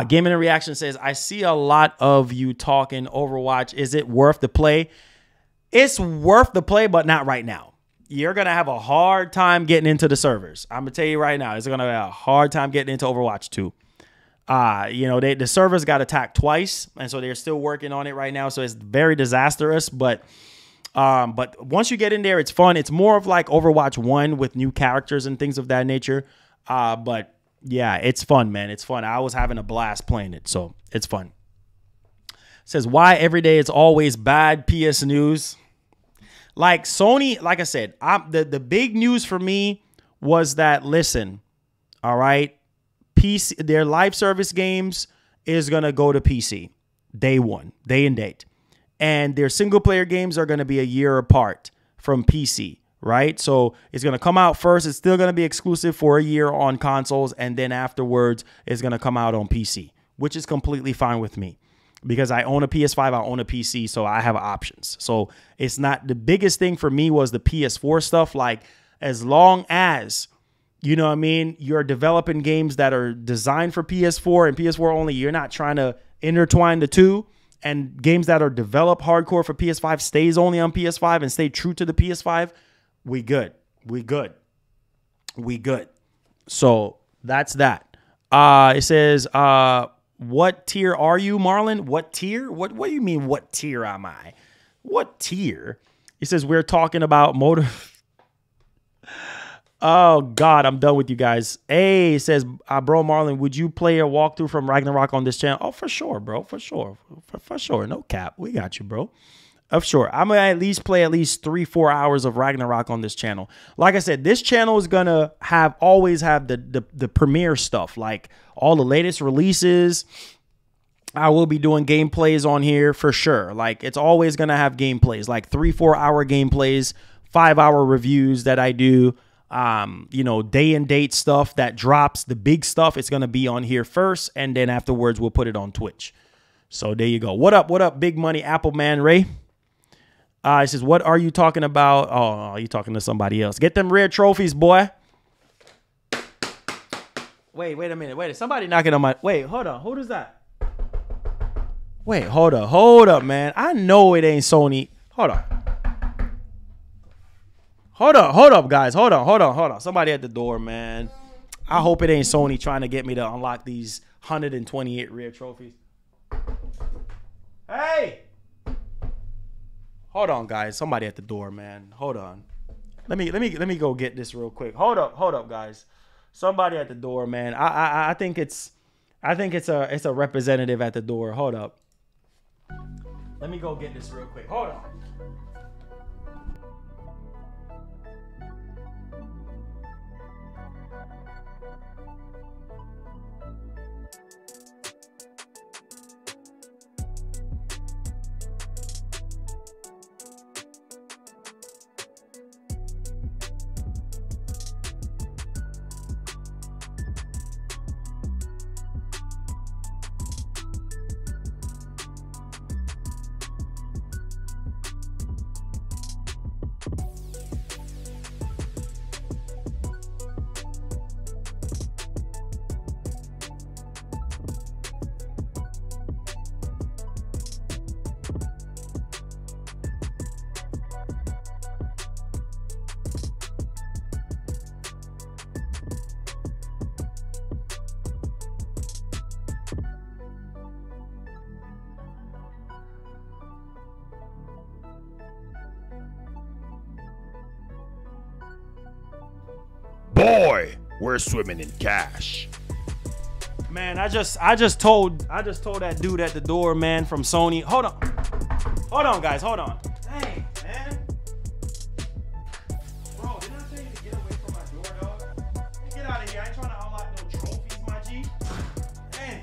Gaming and Reaction says, I see a lot of you talking Overwatch. Is it worth the play? It's worth the play, but not right now. You're going to have a hard time getting into the servers. I'm going to tell you right now, it's going to be a hard time getting into Overwatch 2. You know, the servers got attacked twice, and so they're still working on it right now. So it's very disastrous, but once you get in there, it's fun. It's more of like Overwatch 1 with new characters and things of that nature. But yeah, it's fun, man. It's fun. I was having a blast playing it, so it's fun. It says, why every day it's always bad PS news? Like Sony, like I said, the big news for me was that, listen, all right, PC, their live service games is going to go to PC day one, day and date. And their single player games are going to be a year apart from PC, right? So it's going to come out first. It's still going to be exclusive for a year on consoles. And then afterwards, it's going to come out on PC, which is completely fine with me because I own a PS5, I own a PC, so I have options. So it's not the biggest thing for me was the PS4 stuff. Like as long as, you know what I mean, you're developing games that are designed for PS4 and PS4 only, you're not trying to intertwine the two. And games that are developed hardcore for PS5 stays only on PS5 and stay true to the PS5, we good. We good. We good. So that's that. It says, what tier are you, Marlon? What tier? What do you mean, what tier am I? What tier? It says, we're talking about motor. Oh, God, I'm done with you guys. Hey, it says, bro, Marlon, would you play a walkthrough from Ragnarok on this channel? Oh, for sure, bro. For sure. For sure. No cap. We got you, bro. Of sure. I'm going to at least play at least 3-4 hours of Ragnarok on this channel. Like I said, this channel is going to always have the premiere stuff, like all the latest releases. I will be doing gameplays on here for sure. Like it's always going to have gameplays, like 3-4 hour gameplays, 5-hour reviews that I do. You know, day and date stuff that drops, the big stuff, it's going to be on here first. And then afterwards, we'll put it on Twitch. So there you go. What up, big money Apple man, Ray? It says, what are you talking about? Oh, you talking to somebody else. Get them rare trophies, boy. Wait a minute. Wait, somebody knocking on my, wait, hold on. Who is that? Wait, hold up, man. I know it ain't Sony. Hold on. Hold up, guys. Hold on. Somebody at the door, man. I hope it ain't Sony trying to get me to unlock these 128 rare trophies. Hey! Hold on, guys. Somebody at the door, man. Hold on. Let me go get this real quick. Hold up, guys. Somebody at the door, man. I think it's a representative at the door. Hold up. Let me go get this real quick. Hold on. Boy, we're swimming in cash. Man, I just told that dude at the door, man, from Sony. Hold on, guys. Hold on. Dang, man. Bro, didn't I tell you to get away from my door, dog? Get out of here. I ain't trying to unlock no trophies, my G. Dang.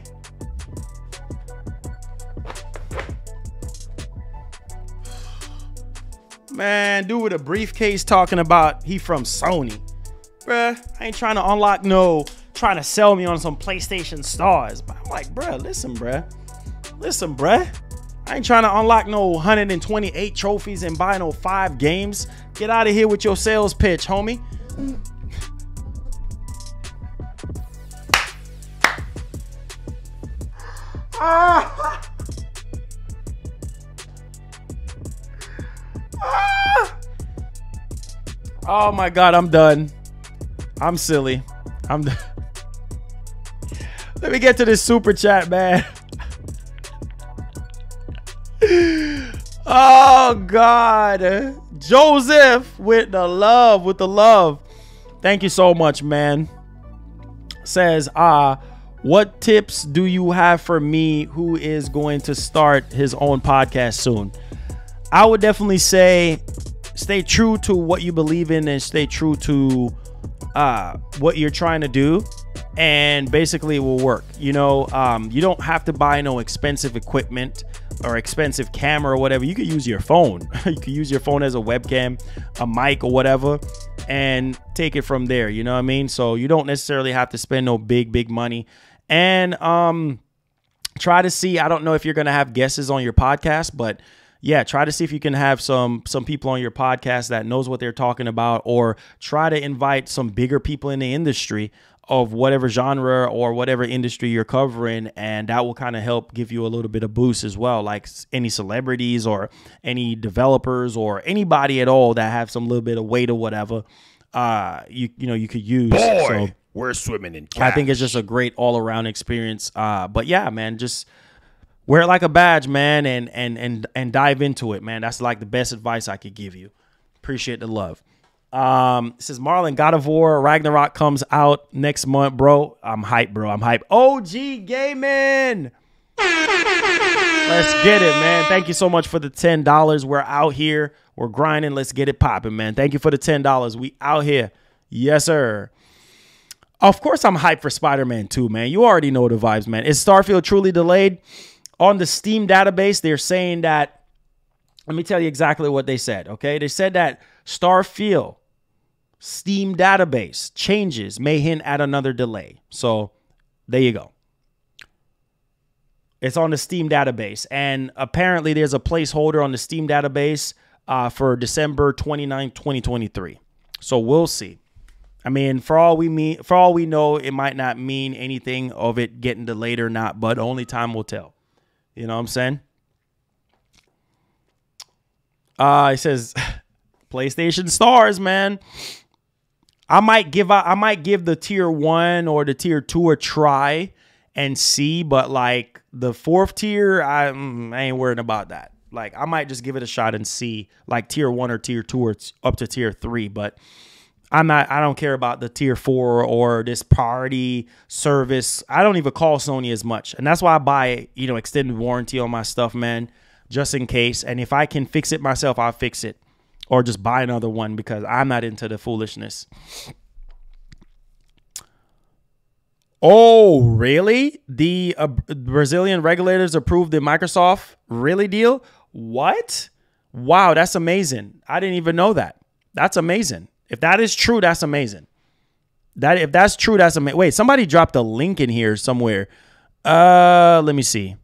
Man, dude with a briefcase talking about he from Sony. Bruh, I ain't trying to unlock trying to sell me on some PlayStation stars. But I'm like, bruh, listen, bruh. I ain't trying to unlock no 128 trophies and buy no 5 games. Get out of here with your sales pitch, homie. Oh my God, I'm done. I'm silly. I'm done. Let me get to this super chat, man. Oh God, Joseph with the love, thank you so much, man. Says, what tips do you have for me who is going to start his own podcast soon? I would definitely say stay true to what you believe in and stay true to what you're trying to do, and basically it will work. You know, you don't have to buy no expensive equipment or expensive camera or whatever. You could use your phone. You could use your phone as a webcam, a mic or whatever, and take it from there. You know what I mean? So you don't necessarily have to spend no big money. And try to see, I don't know if you're going to have guests on your podcast, but yeah, try to see if you can have some people on your podcast that knows what they're talking about, or try to invite some bigger people in the industry of whatever genre or whatever industry you're covering, and that will kind of help give you a little bit of boost as well, like any celebrities or any developers or anybody at all that have some little bit of weight or whatever. You know you could use. Boy, so we're swimming in cash. I think it's just a great all-around experience. But yeah, man, just wear it like a badge, man, and dive into it, man. That's like the best advice I could give you. Appreciate the love. It says, Marlon, God of War Ragnarok comes out next month, bro. I'm hyped, bro. I'm hyped. OG Gaming. Let's get it, man. Thank you so much for the $10. We're out here. We're grinding. Let's get it popping, man. Thank you for the $10. We out here. Yes, sir. Of course, I'm hyped for Spider-Man 2, man. You already know the vibes, man. Is Starfield truly delayed? On the Steam database, they're saying that, let me tell you exactly what they said, okay? They said that Starfield Steam database changes may hint at another delay. So there you go. It's on the Steam database. And apparently there's a placeholder on the Steam database for December 29, 2023. So we'll see. I mean, for all we know, it might not mean anything of it getting delayed or not, but only time will tell. You know what I'm saying? It says PlayStation stars, man. I might give the tier 1 or the tier 2 a try and see, but like the 4th tier, I ain't worrying about that. Like I might just give it a shot and see, like tier 1 or tier 2 or up to tier 3, but I don't care about the tier 4 or this party service. I don't even call Sony as much. And that's why I buy, you know, extended warranty on my stuff, man, just in case. And if I can fix it myself, I'll fix it. Or just buy another one because I'm not into the foolishness. Oh, really? The Brazilian regulators approved the Microsoft really deal? What? Wow, that's amazing. I didn't even know that. That's amazing. If that is true, that's amazing. If that's true, that's amazing. Wait, somebody dropped a link in here somewhere. Let me see.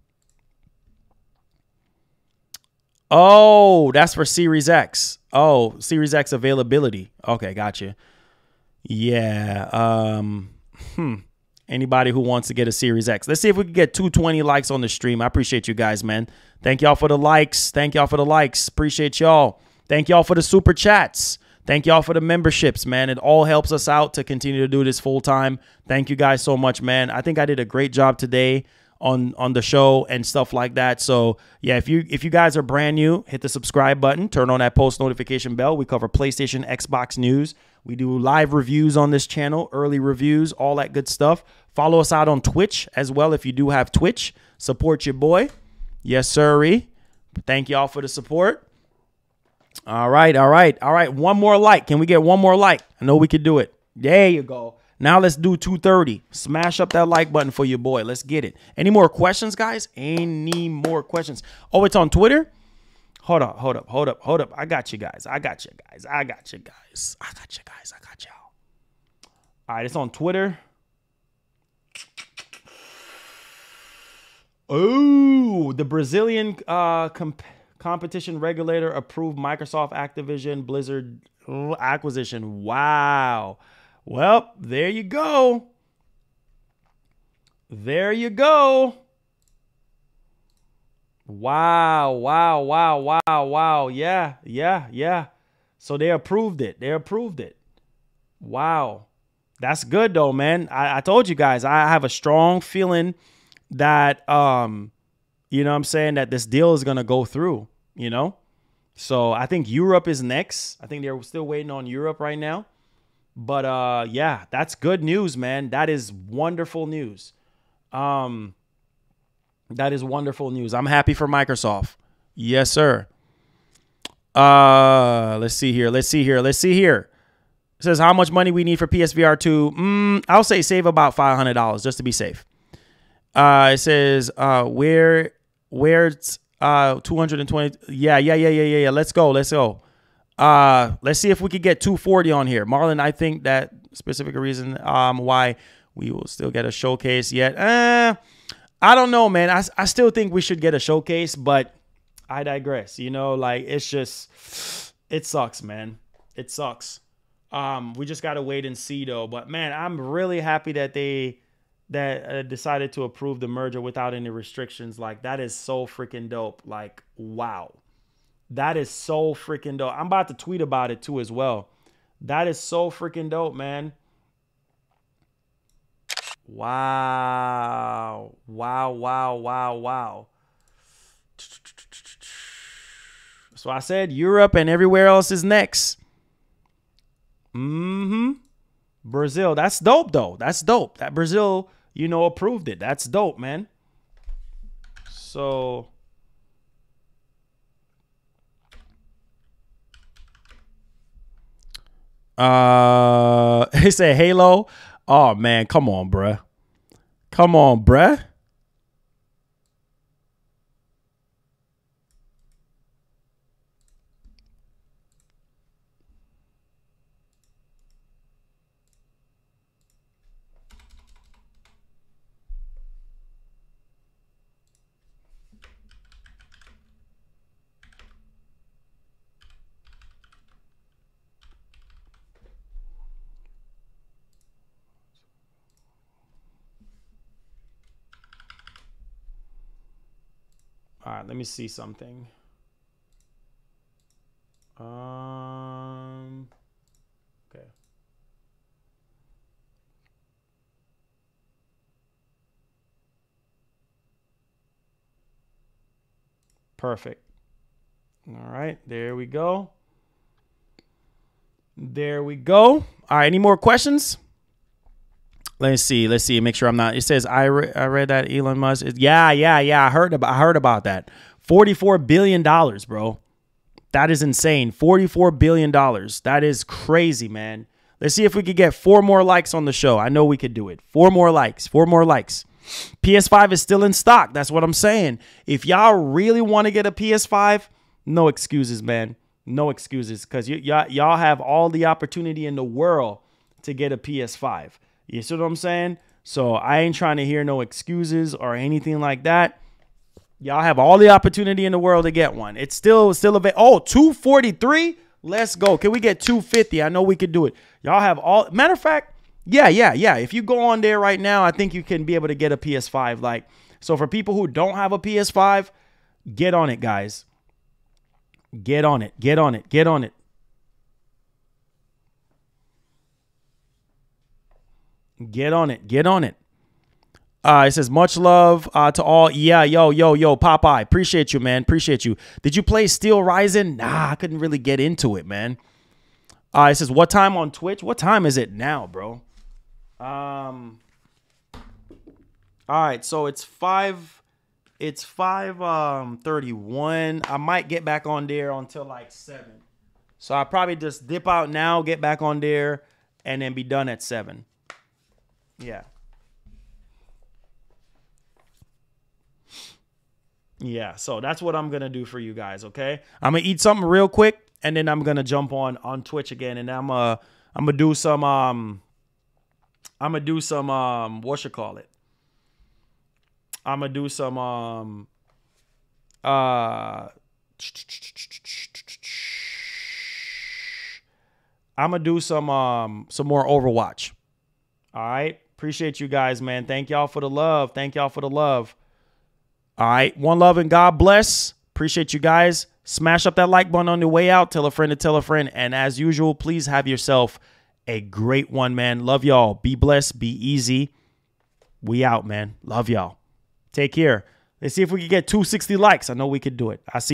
Oh, that's for Series X. Oh, Series X availability. Okay, gotcha. Yeah. Anybody who wants to get a Series X. Let's see if we can get 220 likes on the stream. I appreciate you guys, man. Thank y'all for the likes. Thank y'all for the likes. Appreciate y'all. Thank y'all for the super chats. Thank y'all for the memberships, man. It all helps us out to continue to do this full time. Thank you guys so much, man. I think I did a great job today on the show and stuff like that. So yeah, if you guys are brand new, hit the subscribe button, turn on that post notification bell. We cover PlayStation, Xbox news. We do live reviews on this channel, early reviews, all that good stuff. Follow us out on Twitch as well if you do have Twitch. Support your boy. Yes, sirree. Thank y'all for the support. All right. One more like. Can we get one more like? I know we could do it. There you go. Now let's do 230. Smash up that like button for your boy. Let's get it. Any more questions, guys? Any more questions? Oh, it's on Twitter? Hold up. I got you guys. I got y'all. All right, it's on Twitter. Oh, the Brazilian competition regulator approved Microsoft Activision Blizzard acquisition. Wow. Well, there you go. There you go. Wow. Yeah. So they approved it. Wow. That's good though, man. I told you guys, I have a strong feeling that, you know what I'm saying, that this deal is going to go through, you know? So I think Europe is next. I think they're still waiting on Europe right now. But yeah, that's good news, man. That is wonderful news. That is wonderful news. I'm happy for Microsoft. Yes, sir. Let's see here. It says how much money we need for PSVR 2. I'll say save about $500 just to be safe. It says where's 220. Yeah. Let's go. Let's see if we could get 240 on here. Marlon, I think that specific reason why we will still get a showcase yet. I don't know, man. I still think we should get a showcase, but I digress. You know, like it's just, it sucks, man. It sucks. We just got to wait and see though. But man, I'm really happy that they decided to approve the merger without any restrictions. Like that is so freaking dope. Like, wow. That is so freaking dope. I'm about to tweet about it too as well. That is so freaking dope, man. Wow. So I said Europe and everywhere else is next. Brazil. That's dope, though. That's dope. That Brazil, you know, approved it. That's dope, man. So... he said Halo. Oh man, come on, bruh. All right, let me see something. Okay. Perfect. All right, there we go. All right, any more questions? Let's see. Make sure I'm not. It says I read that Elon Musk. Yeah. I heard about that. $44 billion, bro. That is insane. $44 billion. That is crazy, man. Let's see if we could get 4 more likes on the show. I know we could do it. 4 more likes. PS5 is still in stock. That's what I'm saying. If y'all really want to get a PS5, no excuses, man. No excuses, because y'all have all the opportunity in the world to get a PS5. You see what I'm saying? So I ain't trying to hear no excuses or anything like that. Y'all have all the opportunity in the world to get one. It's still available. Oh, 243. Let's go. Can we get 250? I know we could do it. Y'all have all. Matter of fact, yeah. If you go on there right now, I think you can be able to get a PS5. Like, so for people who don't have a PS5, get on it, guys. Get on it. It says much love to all. Yeah, yo, Popeye. Appreciate you, man. Appreciate you. Did you play Steel Rising? Nah, I couldn't really get into it, man. It says what time on Twitch? What time is it now, bro? All right, so it's 5:31. I might get back on there until like 7. So I'll probably just dip out now, get back on there, and then be done at 7. Yeah. Yeah, so that's what I'm going to do for you guys, okay? I'm going to eat something real quick, and then I'm going to jump on Twitch again, and I'm going to do some what you call it? I'm going to do some more Overwatch. All right? Appreciate you guys, man. Thank y'all for the love. All right. One love and God bless. Appreciate you guys. Smash up that like button on the way out. Tell a friend to tell a friend. And as usual, please have yourself a great one, man. Love y'all. Be blessed. Be easy. We out, man. Love y'all. Take care. Let's see if we can get 260 likes. I know we could do it. I see.